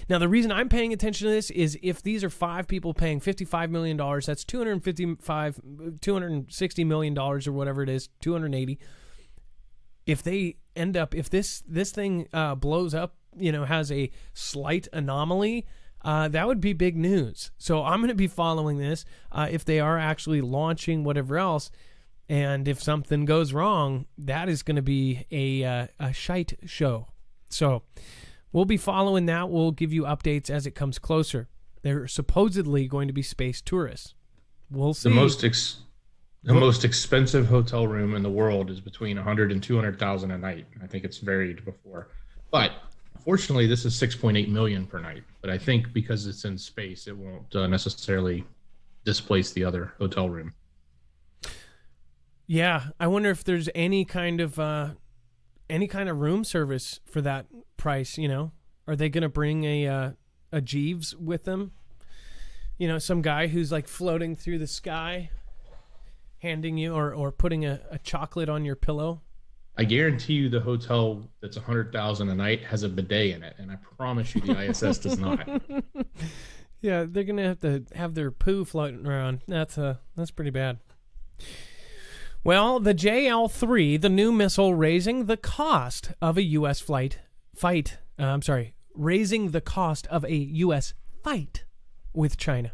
Now, the reason I'm paying attention to this is if these are 5 people paying $55 million, that's $260 million or whatever it is, 280. If they end up, if this thing blows up, has a slight anomaly, that would be big news. So I'm going to be following this if they are actually launching whatever else. And if something goes wrong, that is going to be a shite show. So we'll be following that. We'll give you updates as it comes closer. They're supposedly going to be space tourists. We'll see. The most expensive hotel room in the world is between $100,000 and $200,000 a night. I think it's varied before. But Unfortunately, this is 6.8 million per night, but I think because it's in space, it won't necessarily displace the other hotel room. Yeah, I wonder if there's any kind of room service for that price. You know, are they going to bring a Jeeves with them? You know, some guy who's like floating through the sky, handing you or putting a chocolate on your pillow. I guarantee you the hotel that's $100,000 a night has a bidet in it, and I promise you the ISS does not. Yeah, they're gonna have to have their poo floating around. That's pretty bad. Well, the JL-3, the new missile, raising the cost of a U.S. raising the cost of a U.S. fight with China.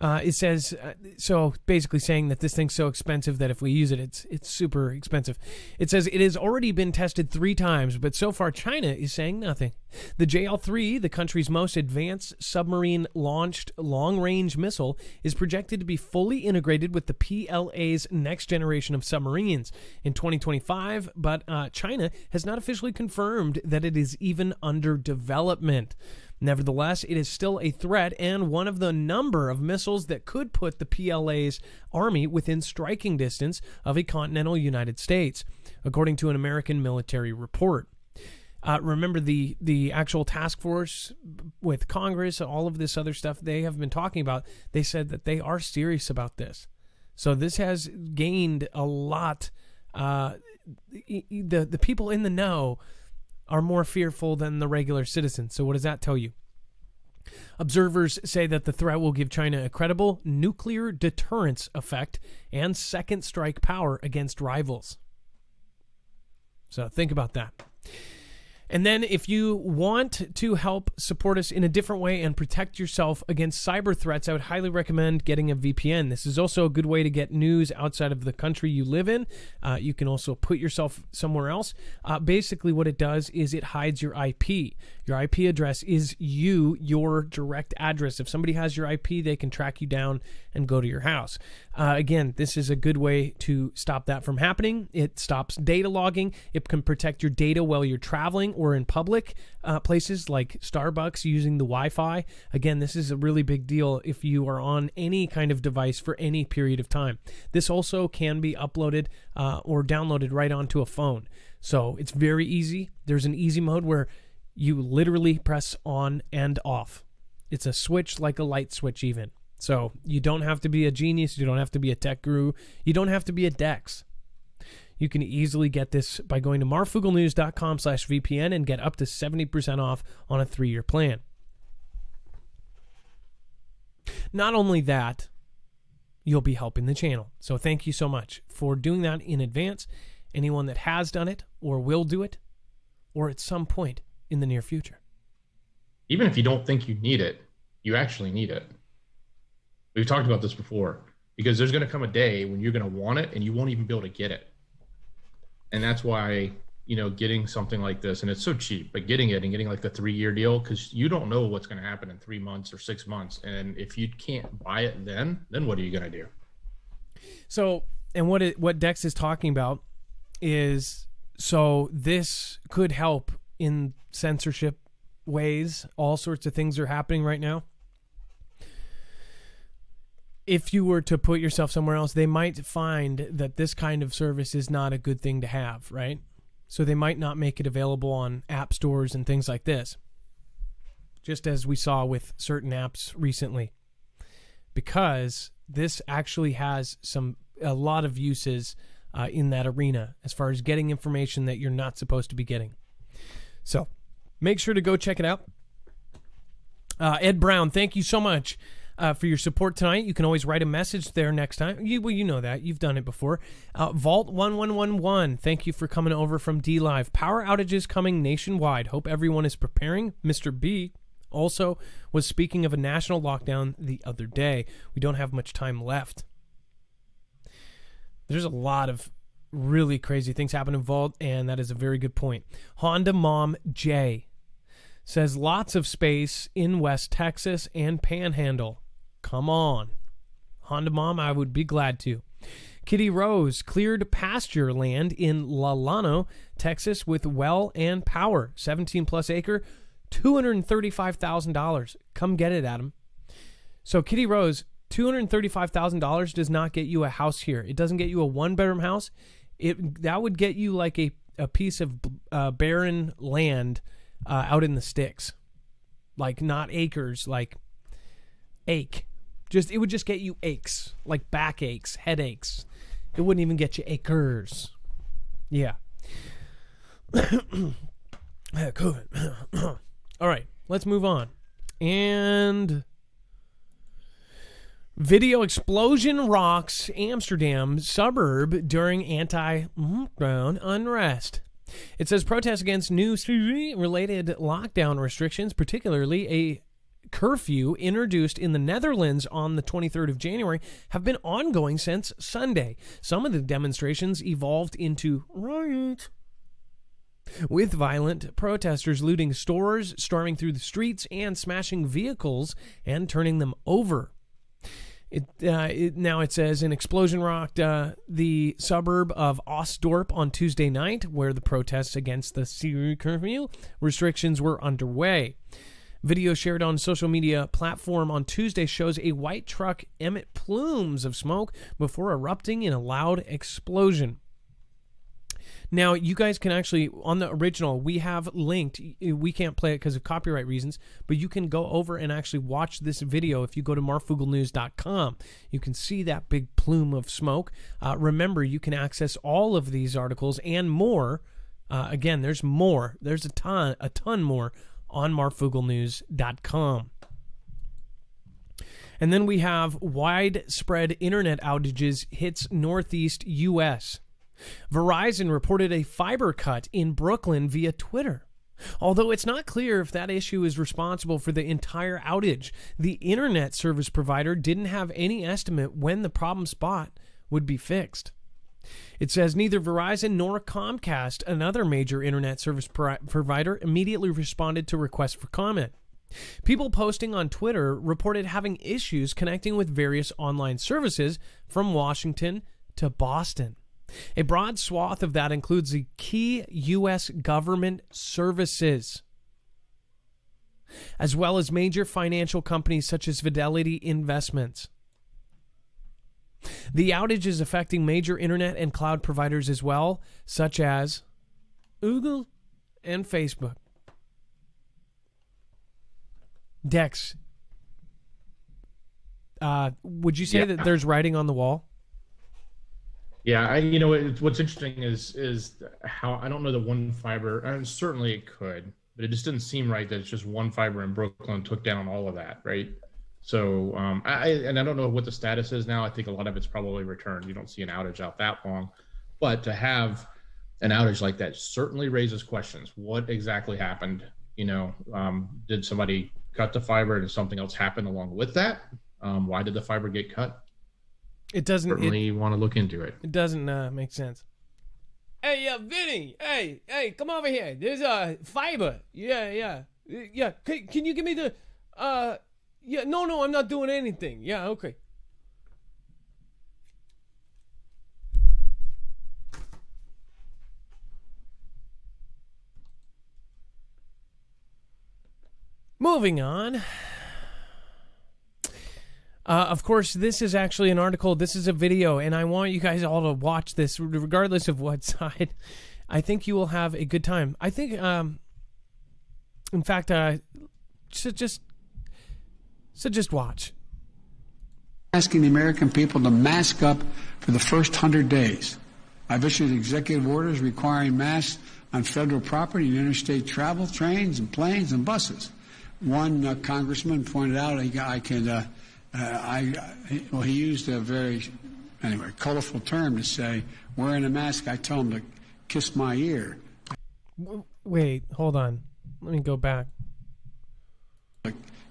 It says, so basically saying that this thing's so expensive that if we use it, it's super expensive. It says it has already been tested 3 times, but so far China is saying nothing. The JL-3, the country's most advanced submarine-launched long-range missile, is projected to be fully integrated with the PLA's next generation of submarines in 2025, but China has not officially confirmed that it is even under development. Nevertheless, it is still a threat and one of the number of missiles that could put the PLA's army within striking distance of a continental United States, according to an American military report. Remember the actual task force with Congress, all of this other stuff they have been talking about, they said that they are serious about this. So this has gained a lot. The people in the know are more fearful than the regular citizens. So what does that tell you? Observers say that the threat will give China a credible nuclear deterrence effect and second strike power against rivals. So think about that. And then if you want to help support us in a different way and protect yourself against cyber threats, I would highly recommend getting a VPN. This is also a good way to get news outside of the country you live in. You can also put yourself somewhere else. Basically what it does is it hides your IP. Your IP address is your direct address. If somebody has your IP, they can track you down and go to your house. Again, this is a good way to stop that from happening. It stops data logging. It can protect your data while you're traveling or in public places like Starbucks using the Wi-Fi. Again, this is a really big deal if you are on any kind of device for any period of time. This also can be uploaded or downloaded right onto a phone. So it's very easy. There's an easy mode where you literally press on and off. It's a switch, like a light switch even. So you don't have to be a genius. You don't have to be a tech guru. You don't have to be a Dex. You can easily get this by going to marfooglenews.com/VPN and get up to 70% off on a 3-year plan. Not only that, you'll be helping the channel. So thank you so much for doing that in advance. Anyone that has done it or will do it or at some point in the near future. Even if you don't think you need it, you actually need it. We've talked about this before, because there's going to come a day when you're going to want it and you won't even be able to get it. And that's why, getting something like this, and it's so cheap, but getting it and getting like the 3-year deal, because you don't know what's going to happen in 3 months or 6 months. And if you can't buy it then what are you going to do? So, and what Dex is talking about is, so this could help in censorship ways. All sorts of things are happening right now. If you were to put yourself somewhere else, they might find that this kind of service is not a good thing to have, right? So they might not make it available on app stores and things like this, just as we saw with certain apps recently, because this actually has a lot of uses in that arena as far as getting information that you're not supposed to be getting. So make sure to go check it out. Ed Brown, thank you so much for your support tonight. You can always write a message there next time. You know that. You've done it before. Vault1111, thank you for coming over from D-Live. Power outages coming nationwide. Hope everyone is preparing. Mr. B also was speaking of a national lockdown the other day. We don't have much time left. There's a lot of really crazy things happen in Vault, and that is a very good point. Honda Mom J says lots of space in West Texas and Panhandle. Come on. Honda Mom, I would be glad to. Kitty Rose cleared pasture land in Lalano, Texas with well and power. 17-plus acre, $235,000. Come get it, Adam. So Kitty Rose, $235,000 does not get you a house here. It doesn't get you a one-bedroom house. That would get you like a piece of barren land out in the sticks. Like not acres, like ache. It would just get you aches, like back aches, headaches. It wouldn't even get you acres. Yeah. COVID. All right, let's move on. And video explosion rocks Amsterdam suburb during anti-lockdown unrest. It says protests against new related lockdown restrictions, particularly a curfew introduced in the Netherlands on the 23rd of January, have been ongoing since Sunday. Some of the demonstrations evolved into riots, with violent protesters looting stores, storming through the streets, and smashing vehicles and turning them over. Now it says an explosion rocked the suburb of Osdorp on Tuesday night, where the protests against the curfew restrictions were underway. Video shared on social media platform on Tuesday shows a white truck emit plumes of smoke before erupting in a loud explosion. Now, you guys can actually, on the original, we have linked, we can't play it because of copyright reasons, but you can go over and actually watch this video if you go to marfooglenews.com. You can see that big plume of smoke. Remember, you can access all of these articles and more. Again, there's more. There's a ton more on marfooglenews.com. And then we have widespread internet outages hits Northeast U.S. Verizon reported a fiber cut in Brooklyn via Twitter. Although it's not clear if that issue is responsible for the entire outage, the internet service provider didn't have any estimate when the problem spot would be fixed. It says neither Verizon nor Comcast, another major internet service provider, immediately responded to requests for comment. People posting on Twitter reported having issues connecting with various online services from Washington to Boston. A broad swath of that includes the key U.S. government services, as well as major financial companies such as Fidelity Investments. The outage is affecting major internet and cloud providers as well, such as Google and Facebook. Dex, would you say that there's writing on the wall? Yeah, what's interesting is how I don't know that one fiber, and certainly it could, but it just didn't seem right that it's just one fiber in Brooklyn took down all of that, right? So I don't know what the status is now. I think a lot of it's probably returned. You don't see an outage out that long, but to have an outage like that certainly raises questions. What exactly happened? Did somebody cut the fiber? Did something else happen along with that? Why did the fiber get cut? It doesn't. Certainly want to look into it. It doesn't make sense. Hey, Vinny. Hey, come over here. There's a fiber. Yeah. Can you give me the? Yeah. No, I'm not doing anything. Yeah. Okay. Moving on. Of course, this is actually an article. This is a video, and I want you guys all to watch this, regardless of what side. I think you will have a good time. I think, in fact, just watch. Asking the American people to mask up for the first 100 days. I've issued executive orders requiring masks on federal property and interstate travel, trains and planes and buses. One congressman pointed out he used a very, colorful term to say, wearing a mask, I tell him to kiss my ear. Wait, hold on. Let me go back.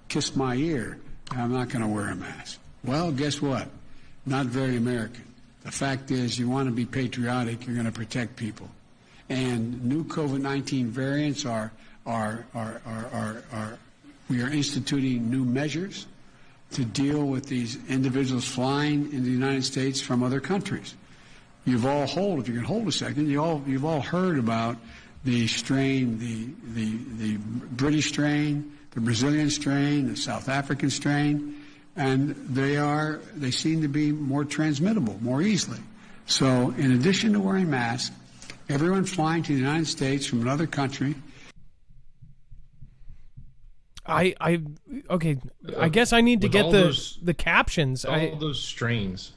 Kiss my ear. I'm not going to wear a mask. Well, guess what? Not very American. The fact is, you want to be patriotic, you're going to protect people. And new COVID-19 variants we are instituting new measures. to deal with these individuals flying into the United States from other countries. You've all if you can hold a second, you've all heard about the strain, the British strain, the Brazilian strain, the South African strain, and they seem to be more transmittable more easily. So in addition to wearing masks, everyone flying to the United States from another country. Okay. I guess I need to get the captions. All those strains.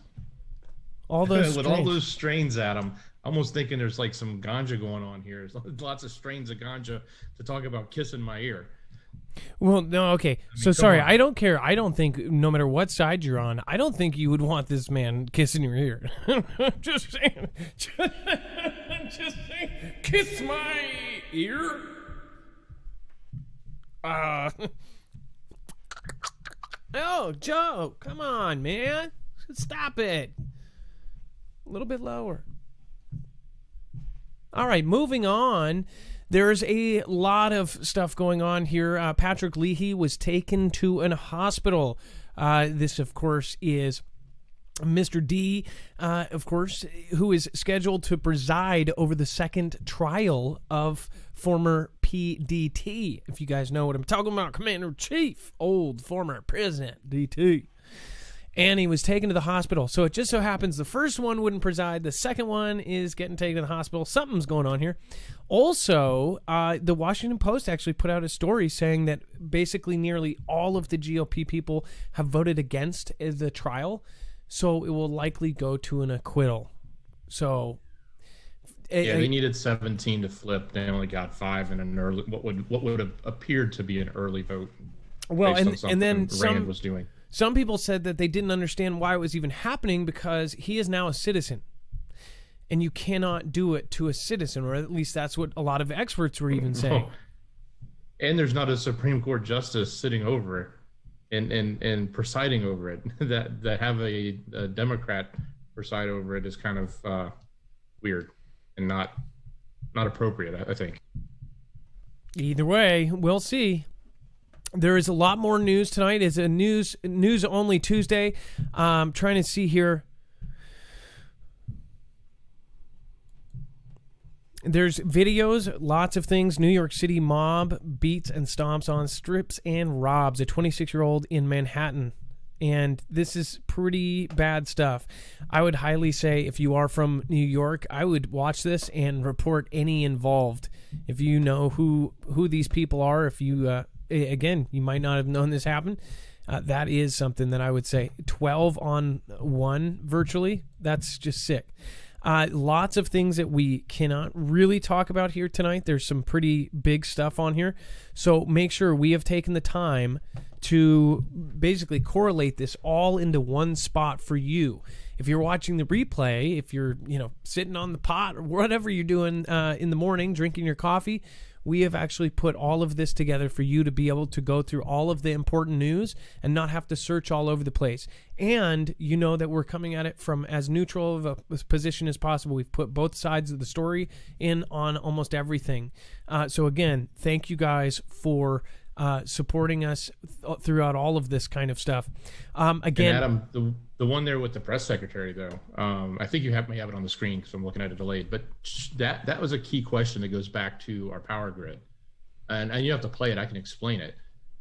All those with strains. all those strains, Adam. Almost thinking there's like some ganja going on here. There's lots of strains of ganja to talk about kissing my ear. Well, no, okay. So sorry, I don't care. I don't think, no matter what side you're on, I don't think you would want this man kissing your ear. Just saying. Just saying. Kiss my ear. Oh, Joe, come on, man. Stop it. A little bit lower. All right, moving on. There's a lot of stuff going on here. Patrick Leahy was taken to a hospital. This, of course, is Mr. D, of course, who is scheduled to preside over the second trial of former PDT. If you guys know what I'm talking about, Commander-in-Chief, old former President DT. And he was taken to the hospital. So it just so happens the first one wouldn't preside. The second one is getting taken to the hospital. Something's going on here. Also, the Washington Post actually put out a story saying that basically nearly all of the GOP people have voted against the trial. So it will likely go to an acquittal. So... they needed 17 to flip. They only got 5 in an early... What would have appeared to be an early vote. Well, and then Rand was doing. Some people said that they didn't understand why it was even happening because he is now a citizen. And you cannot do it to a citizen, or at least that's what a lot of experts were even saying. And there's not a Supreme Court justice sitting over it and presiding over it. that have a Democrat preside over it is kind of weird and not appropriate, I think. Either way, we'll see. There is a lot more news tonight. It's a news only Tuesday. I'm trying to see here. There's videos, lots of things. New York City mob beats and stomps on, strips and robs a 26-year-old in Manhattan. And this is pretty bad stuff. I would highly say if you are from New York, I would watch this and report any involved. If you know who these people are, if you... Again, you might not have known this happened. That is something that I would say 12 on 1 virtually. That's just sick. Lots of things that we cannot really talk about here tonight. There's some pretty big stuff on here. So make sure we have taken the time to basically correlate this all into one spot for you. If you're watching the replay, if you're sitting on the pot or whatever you're doing in the morning, drinking your coffee, we have actually put all of this together for you to be able to go through all of the important news and not have to search all over the place. And you know that we're coming at it from as neutral of a position as possible. We've put both sides of the story in on almost everything. So again, thank you guys for supporting us throughout all of this kind of stuff. Again, and Adam, the one there with the press secretary, though, I think you may have it on the screen because I'm looking at it delayed. But that was a key question that goes back to our power grid, and you have to play it. I can explain it.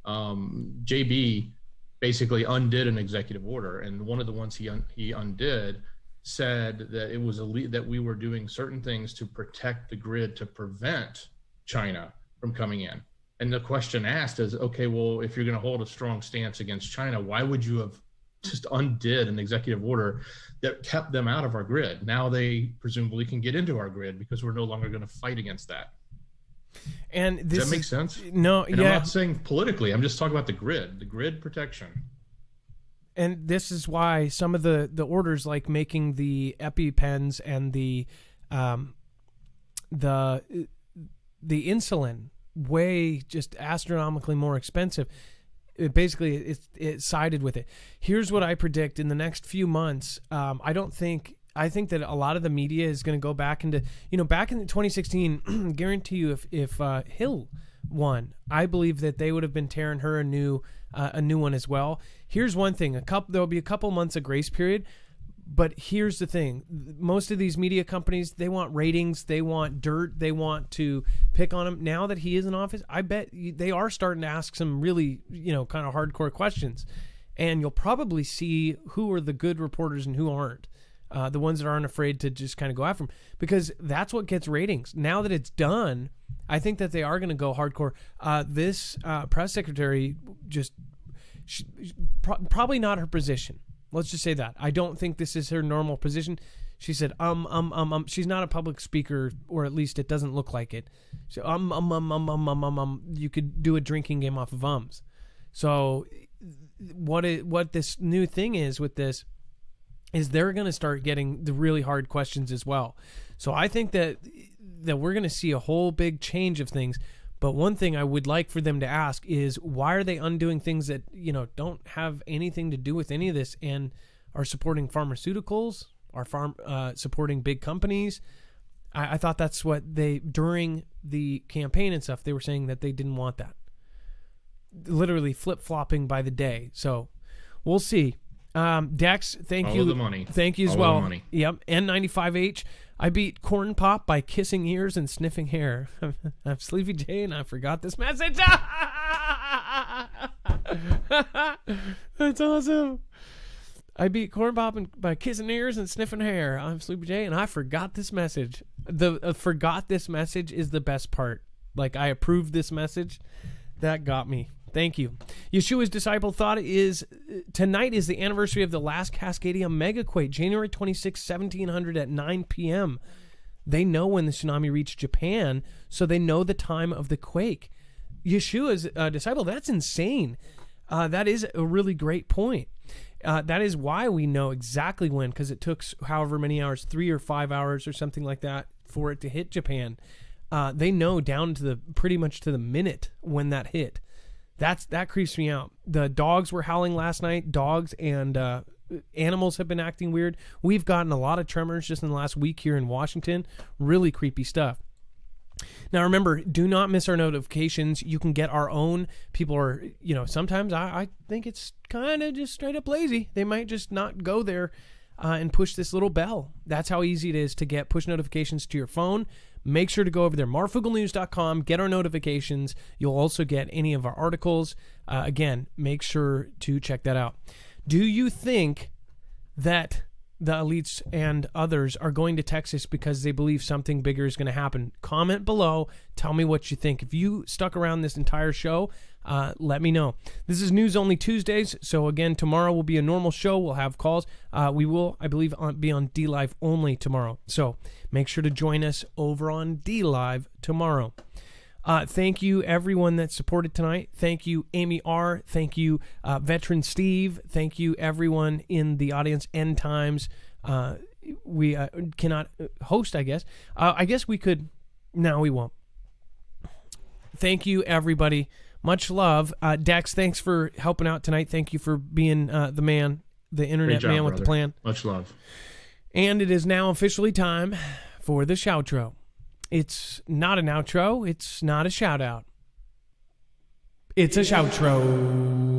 JB basically undid an executive order, and one of the ones he undid said that it was that we were doing certain things to protect the grid to prevent China from coming in. And the question asked is, okay, well, if you're going to hold a strong stance against China, why would you have just undid an executive order that kept them out of our grid? Now they presumably can get into our grid because we're no longer going to fight against that. And does that make sense? No, and yeah. I'm not saying politically. I'm just talking about the grid protection. And this is why some of the orders, like making the EpiPens and the insulin way just astronomically more expensive. It sided with it. Here's what I predict in the next few months. I think that a lot of the media is going to go back into, back in 2016, guarantee you if Hill one. I believe that they would have been tearing her a new one as well. Here's one thing: there'll be a couple months of grace period. But here's the thing. Most of these media companies, they want ratings, they want dirt, they want to pick on him. Now that he is in office, I bet they are starting to ask some really, kind of hardcore questions. And you'll probably see who are the good reporters and who aren't. The ones that aren't afraid to just kind of go after him. Because that's what gets ratings. Now that it's done, I think that they are going to go hardcore. This press secretary probably not her position. Let's just say that. I don't think this is her normal position. She said, she's not a public speaker, or at least it doesn't look like it. So, you could do a drinking game off of ums. So what this new thing is with this is they're going to start getting the really hard questions as well. So I think that we're going to see a whole big change of things. But one thing I would like for them to ask is, why are they undoing things that, don't have anything to do with any of this and are supporting pharmaceuticals, are supporting big companies? I thought that's what during the campaign and stuff, they were saying that they didn't want that. Literally flip-flopping by the day. So we'll see. Dex, thank you. All the money. Thank you as All well. the money. Yep. N95H. I beat Corn Pop by kissing ears and sniffing hair. I'm Sleepy J and I forgot this message. That's awesome. I beat Corn Pop by kissing ears and sniffing hair. I'm Sleepy J and I forgot this message. The forgot this message is the best part. Like, I approved this message. That got me. Thank you. Yeshua's Disciple thought tonight is the anniversary of the last Cascadia megaquake, January 26, 1700 at 9 p.m. They know when the tsunami reached Japan, so they know the time of the quake. Yeshua's Disciple, that's insane. That is a really great point. That is why we know exactly when, because it took however many hours, 3 or 5 hours or something like that, for it to hit Japan. They know down to pretty much to the minute when that hit. That creeps me out. The dogs were howling last night. Dogs and animals have been acting weird. We've gotten a lot of tremors just in the last week here in Washington. Really creepy stuff. Now remember, do not miss our notifications. You can get our own. People are, sometimes I think it's kind of just straight up lazy. They might just not go there and push this little bell. That's how easy it is to get push notifications to your phone. Make sure to go over there, marfooglenews.com, get our notifications. You'll also get any of our articles. Again, make sure to check that out. Do you think that the elites and others are going to Texas because they believe something bigger is going to happen? Comment below. Tell me what you think. If you stuck around this entire show, let me know. This is News Only Tuesdays, so again, tomorrow will be a normal show. We'll have calls. We will, I believe, be on D-Live only tomorrow. So make sure to join us over on D-Live tomorrow. Thank you, everyone that supported tonight. Thank you, Amy R. Thank you, Veteran Steve. Thank you, everyone in the audience. End Times. We cannot host, I guess. I guess we could. No, we won't. Thank you, everybody. Much love. Dex, thanks for helping out tonight. Thank you for being the man, the internet job, man with brother. the plan. Much love. And it is now officially time for the shoutro. It's not an outro. It's not a shout out. It's a shoutro.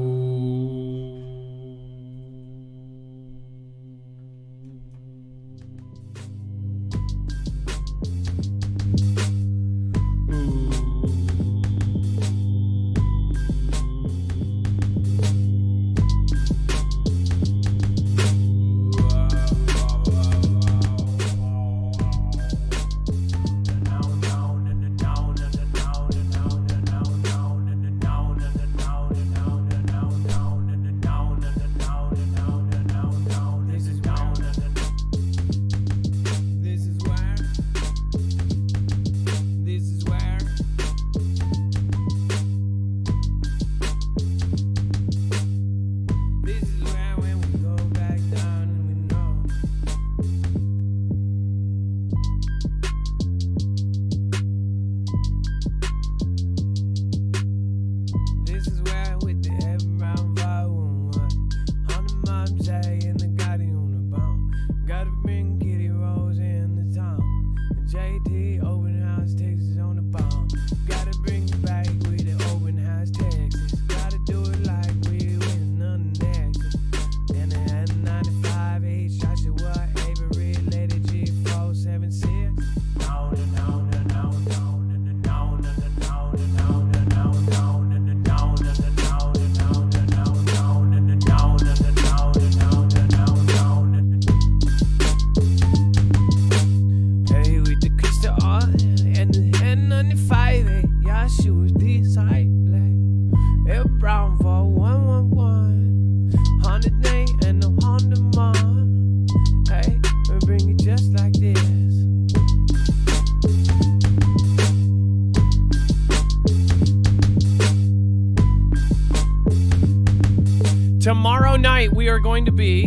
Tomorrow night, we are going to be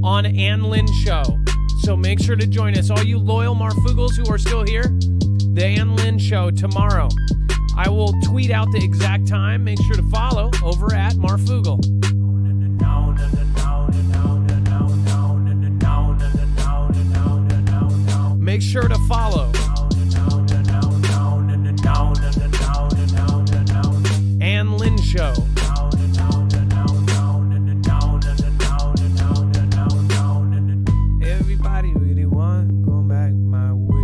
on Ann Lynn's show. So make sure to join us. All you loyal Marfoogles who are still here, the Ann Lynn show tomorrow. I will tweet out the exact time. Make sure to follow over at Marfoogle. Make sure to follow Ann Lynn show. Everybody really want going back my way.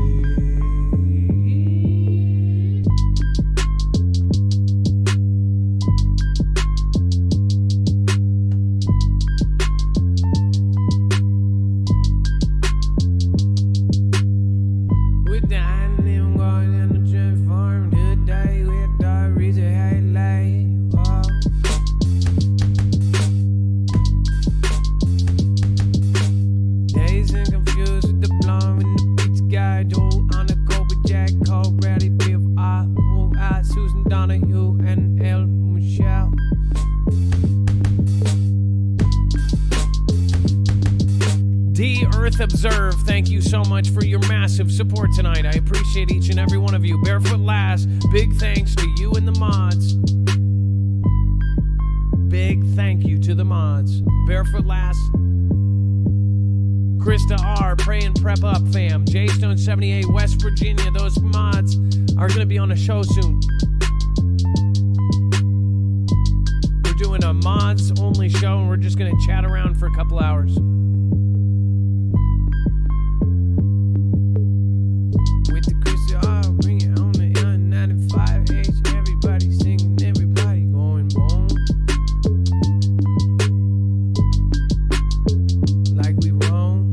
With the island going in the transform today with the reason highlight. Dazed and confused with the blonde and the beach guy, Joe on the Kobe Jack, Cole, Bradley, Biff, I, Susan Donahue, and El Michelle. D Earth Observe, thank you so much for your massive support tonight. I appreciate each and every one of you. Barefoot Lass, big thanks to you and the mods. Big thank you to the mods. Barefoot Lass, Krista R, Pray and Prep Up fam, J-Stone 78, West Virginia. Those mods are going to be on a show soon. We're doing a mods only show and we're just going to chat around for a couple hours. With the Krista R, bring it on the N95H. Everybody singing, everybody going boom. Like we roam.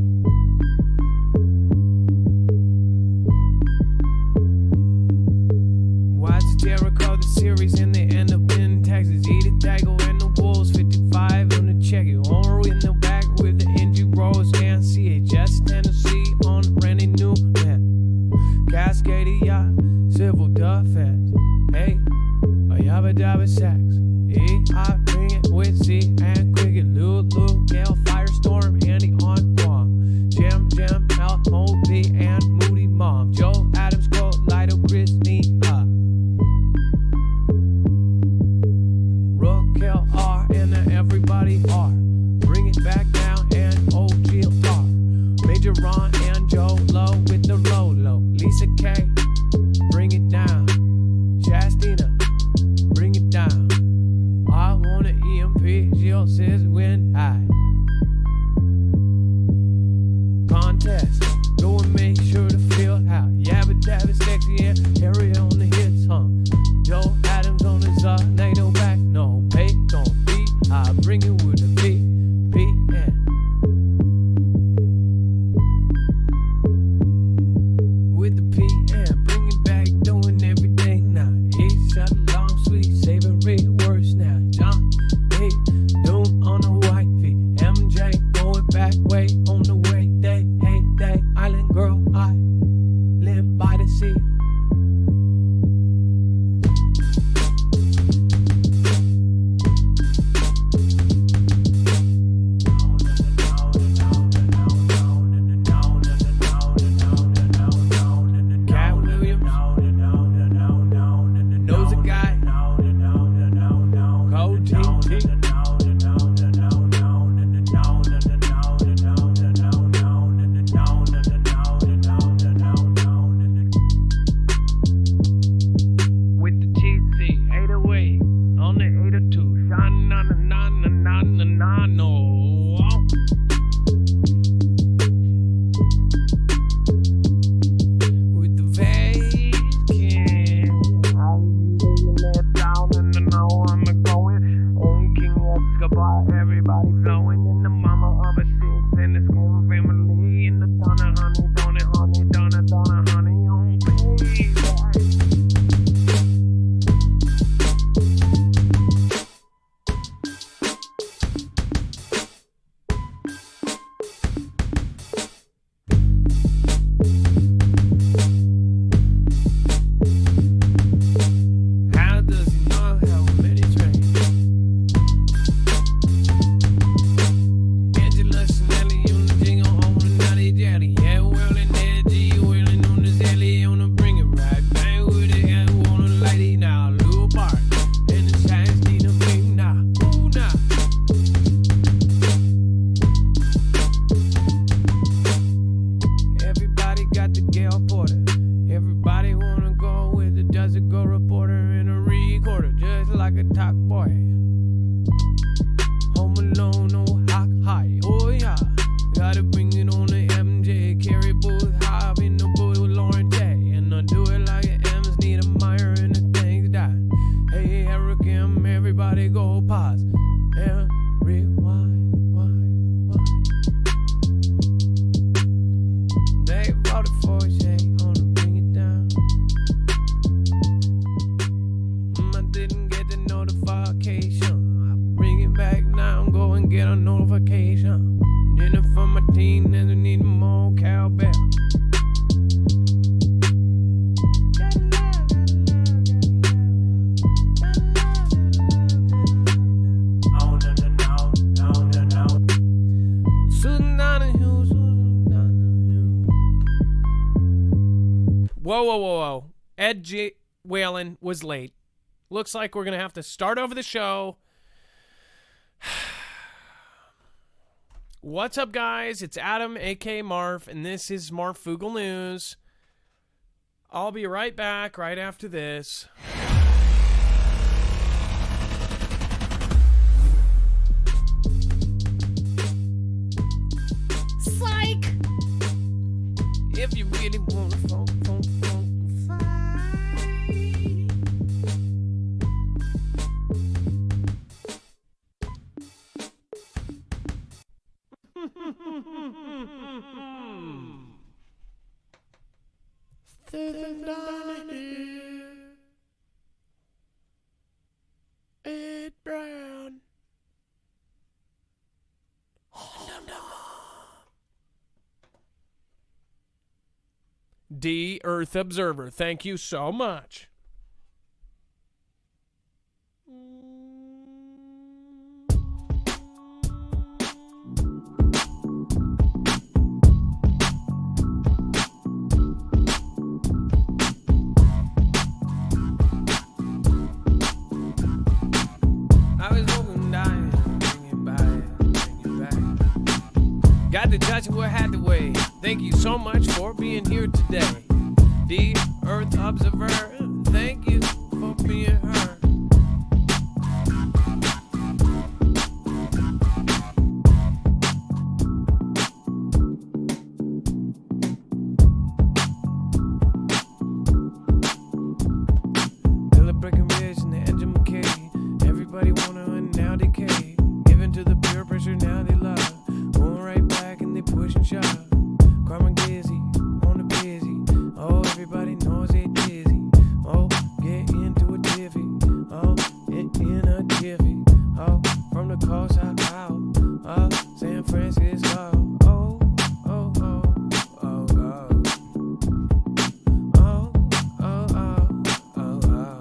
Watch Jericho, the series, and they end up in Texas. Eat a Dago and the Wolves, 55 on the check it. Or in the back with the NG Bros and CHS, Tennessee on Randy Newman. Cascadia, yacht, civil defense. Hey, a yabba dabba sax. I bring it with C and Cricket, Lulu, Gale, Firestorm, Andy on Guam. Jim, L.O.D. and Moody Mom. Joe, Adams, Cole, Lido, Christina. Rook, Kel, R, and the everybody R. Bring it back down and OG R. Major Ron and Joe Low with the Rolo. Lisa K, bring it down. Shastina, bring it down. I want an EMP, Jill says when I contest. Go and make sure to feel how Yabba Dabba sexy and Harry on the hits, huh? Joe Adams on his NATO back, no pay, don't be. I bring it with a P, N. With the PM, bring it back, doing everything now. East shot long, sweet, savory words now. John, hey, Doom on the white feet. MJ going back way on the way. Day, island girl, I live by the sea. get a notification. Dinner for my team, and we need more cowbell. Whoa. Ed G. Whalen was late. Looks like we're going to have to start over the show. What's up, guys? It's Adam, a.k.a. Marf, and this is Marfoogle News. I'll be right back right after this. Psych! If you really want to fight. Sitting down here, Ed Brown. D Earth Observer, thank you so much. Got to touch what had to wait. Thank you so much for being here today. The Earth Observer, thank you for being her. Till the breaking ridge and the engine decay. Everybody wanna and now decay. Given to the peer pressure, now they love. Push and shove, Carmen Gizzy on the busy. Oh, everybody knows it dizzy. Oh, get into a jiffy. Oh, get in a jiffy. Oh, from the coast out, San Francisco. Oh, oh, oh, oh, oh. Oh, oh, oh, oh, oh.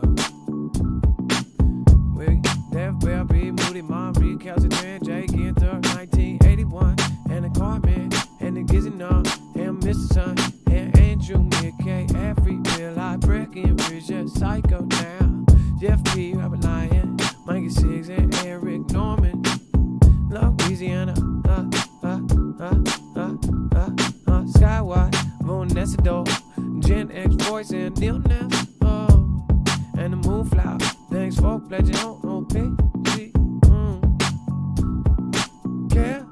We Dev Bell, B, Moody, Mom, Recalcitrant, Jay Ginther, 1981. And the Carmen, and the Gizino, and Mr. Sun, and Andrew Mickey, every bill I break in Bridget, Psycho now, Jeff P, Robert Lyon, Mikey Six, and Eric Norman, Louisiana, Skywatch, Vonessa, Gen X Voice, and Neil Ness, oh, and the Moonflower, thanks for pledging on OPG, care.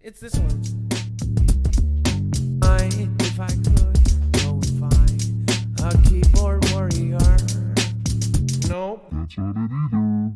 It's this one. If I could, go find a keyboard warrior. Nope. That's what it is.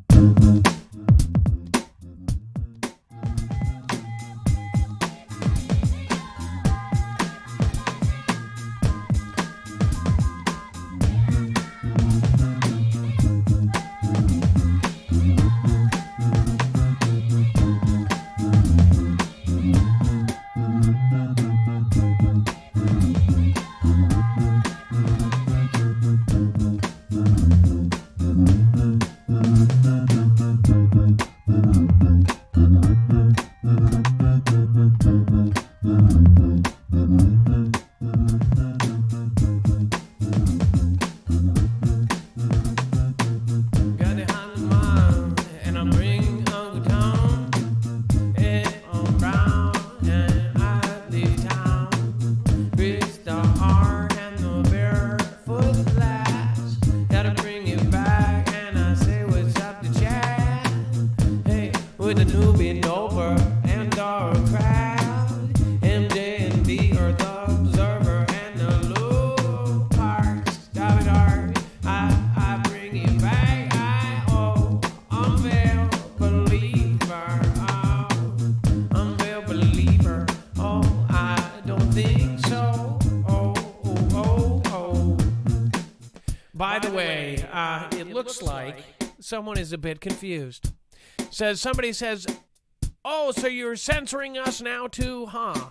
Someone is a bit confused. Somebody says, oh, so you're censoring us now too, huh?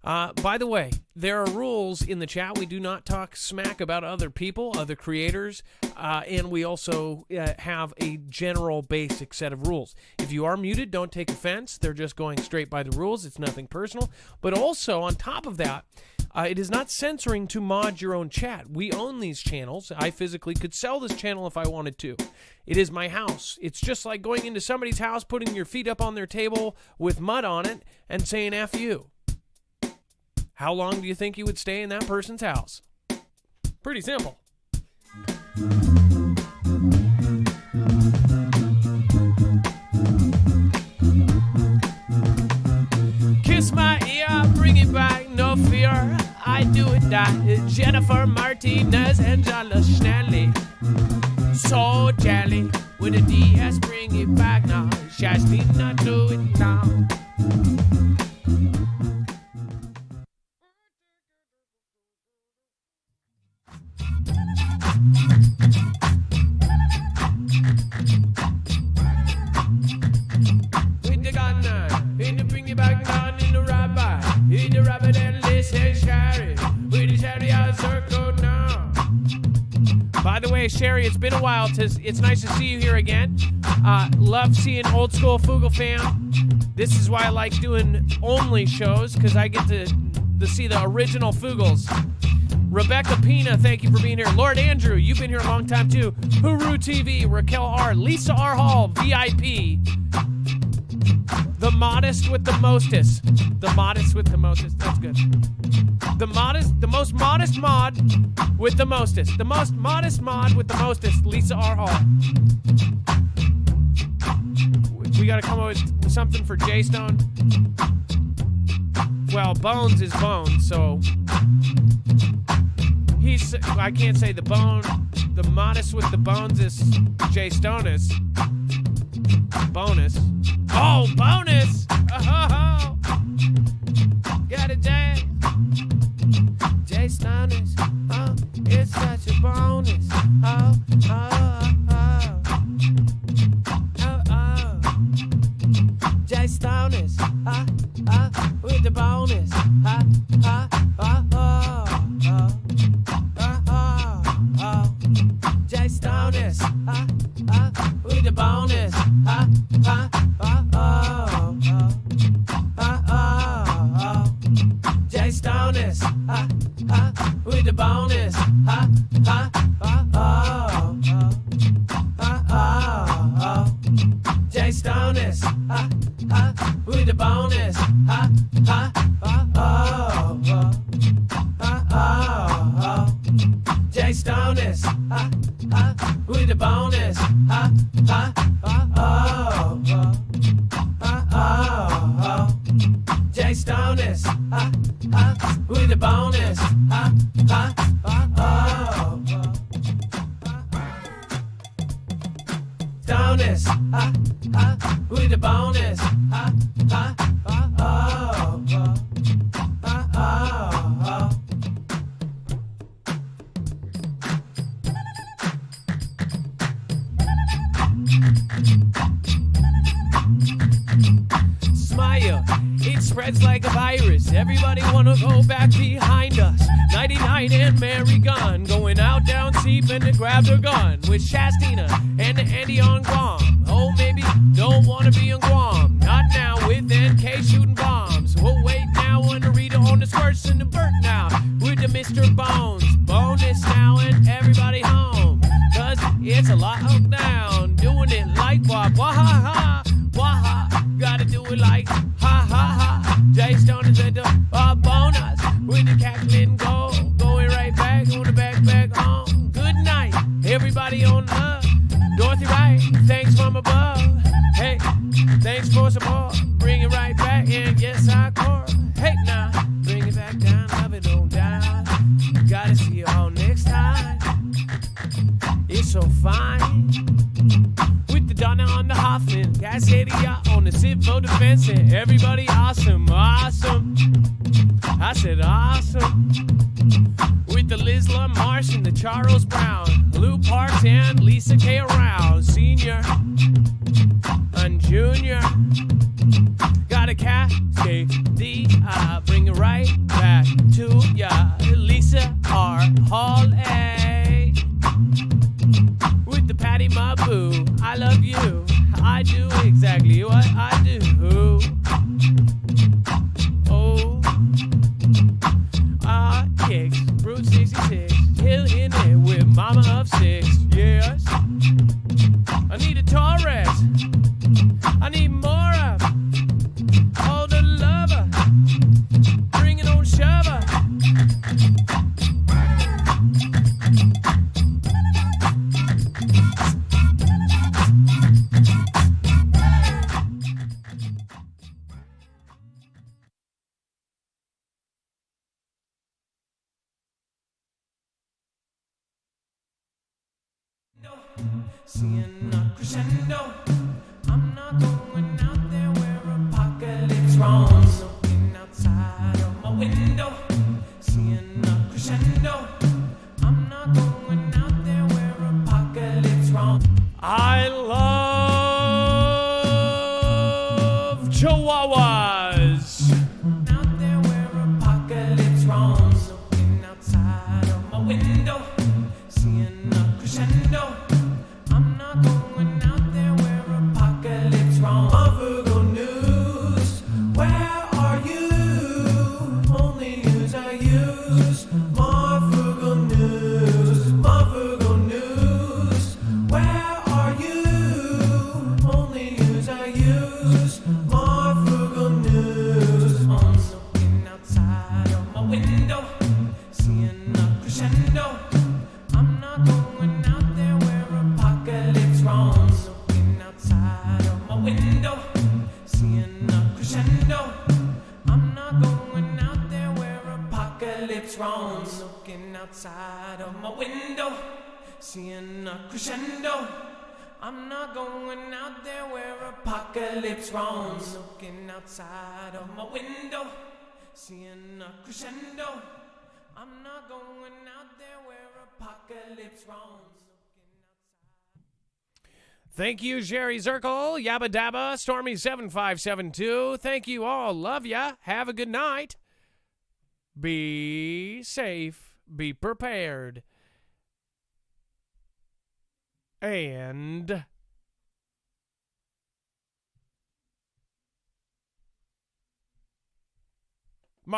By the way, there are rules in the chat. We do not talk smack about other people, other creators, and we also have a general basic set of rules. If you are muted, don't take offense. They're just going straight by the rules. It's nothing personal. But also, on top of that, it is not censoring to mod your own chat. We own these channels. I physically could sell this channel if I wanted to. It is my house. It's just like going into somebody's house, putting your feet up on their table with mud on it, and saying F you. How long do you think you would stay in that person's house? Pretty simple. Kiss my ear, bring it back, no fear. I do it that. Jennifer Martinez and Angela Schnelly. So jelly with a DS, bring it back now. Shastina, do it now. With the gunner, in the bring it back down in the rabbi. In the rabbit and listen, Sherry. With the Sherry, I'll circle now. By the way, Sherry, it's been a while. It's nice to see you here again. Love seeing old school Foogle fam. This is why I like doing only shows, because I get to see the original Foogles. Rebecca Pina, thank you for being here. Lord Andrew, you've been here a long time too. Huru TV, Raquel R, Lisa R Hall, VIP. The modest with the mostest. The modest with the mostest. That's good. The most modest mod with the mostest. The most modest mod with the mostest. Lisa R Hall. We got to come up with something for J Stone. Well, Bones is Bones, so I can't say the bone. The modest with the bones is J Stonus. Bonus. Oh, bonus! Oh, got it, Jay. J Stonus. Oh, it's such a bonus. Oh, oh, oh. Oh, oh. J Stonus. Oh, oh, with the bonus. Oh, oh, oh, oh, oh. J Stonus, with the bonus, J Stonus, with the bonus, J Stonus, with the bonus, J Stonus, with the bonus, J Stonus, with the bonus, Stonus, with the bonus, spreads like a virus. Everybody wanna go back behind us. Nighty-night and Mary Gunn going out down deep and to grab their gun with Shastina and the Andy on Guam. Oh, maybe don't wanna be on Guam. Not now with NK shooting bombs. We'll wait now on the Rita on the skirts and the Burt now with the Mr. Bones. Bonus now and everybody home. Cause it's a lot up down. Doing it like wah wah ha ha. Wah ha. Gotta do it like ha ha ha. Jay Stone is at the bonus with the cackling go. Going right back on the back home. Good night, everybody on love. Dorothy Wright, thanks from above. Hey, thanks for support. Bring it right back and yes, I core. Hey, now, bring it back down, love it on down. Gotta see you all next time. It's so fine. With the Donna on the Hoffman, Cascadia on the civil defense, and everybody awesome, awesome. I said awesome. With the Lisla Marsh and the Charles Brown, Lou Parks and Lisa K. around, senior and junior. Got a cascade, bring it right back to ya, Lisa R. Hall A. With the Patty Mabu, I love you. I do exactly what I do. Oh, kicks, Route 66, killing it with Mama of 6. Yes, I need a Taurus. I need more of. Oh, the lover. Bring it on, shover. Seeing a crescendo. I'm not going out there where apocalypse roams. Looking outside of my window. Seeing a crescendo. I'm not going out there where apocalypse roams. I love Chihuahuas. Out there where apocalypse roams. Looking outside of my window. Seeing a crescendo. I'm not going out there where apocalypse roams. Marfoogle News, where are you? Only news I use. Marfoogle News, Marfoogle News, where are you? Only news I use. Marfoogle News. I'm looking outside of my window, seeing a crescendo. I'm not going out there where apocalypse roams. Looking outside of my window, seeing a crescendo. I'm not going out there where apocalypse roams. Looking outside of my window, seeing a crescendo. I'm not going out there where apocalypse roams. Looking outside of my window, seeing a crescendo. I'm not going out there where apocalypse roams. Thank you, Jerry Zirkle, Yabba Dabba, Stormy7572. Thank you all. Love ya. Have a good night. Be safe. Be prepared. And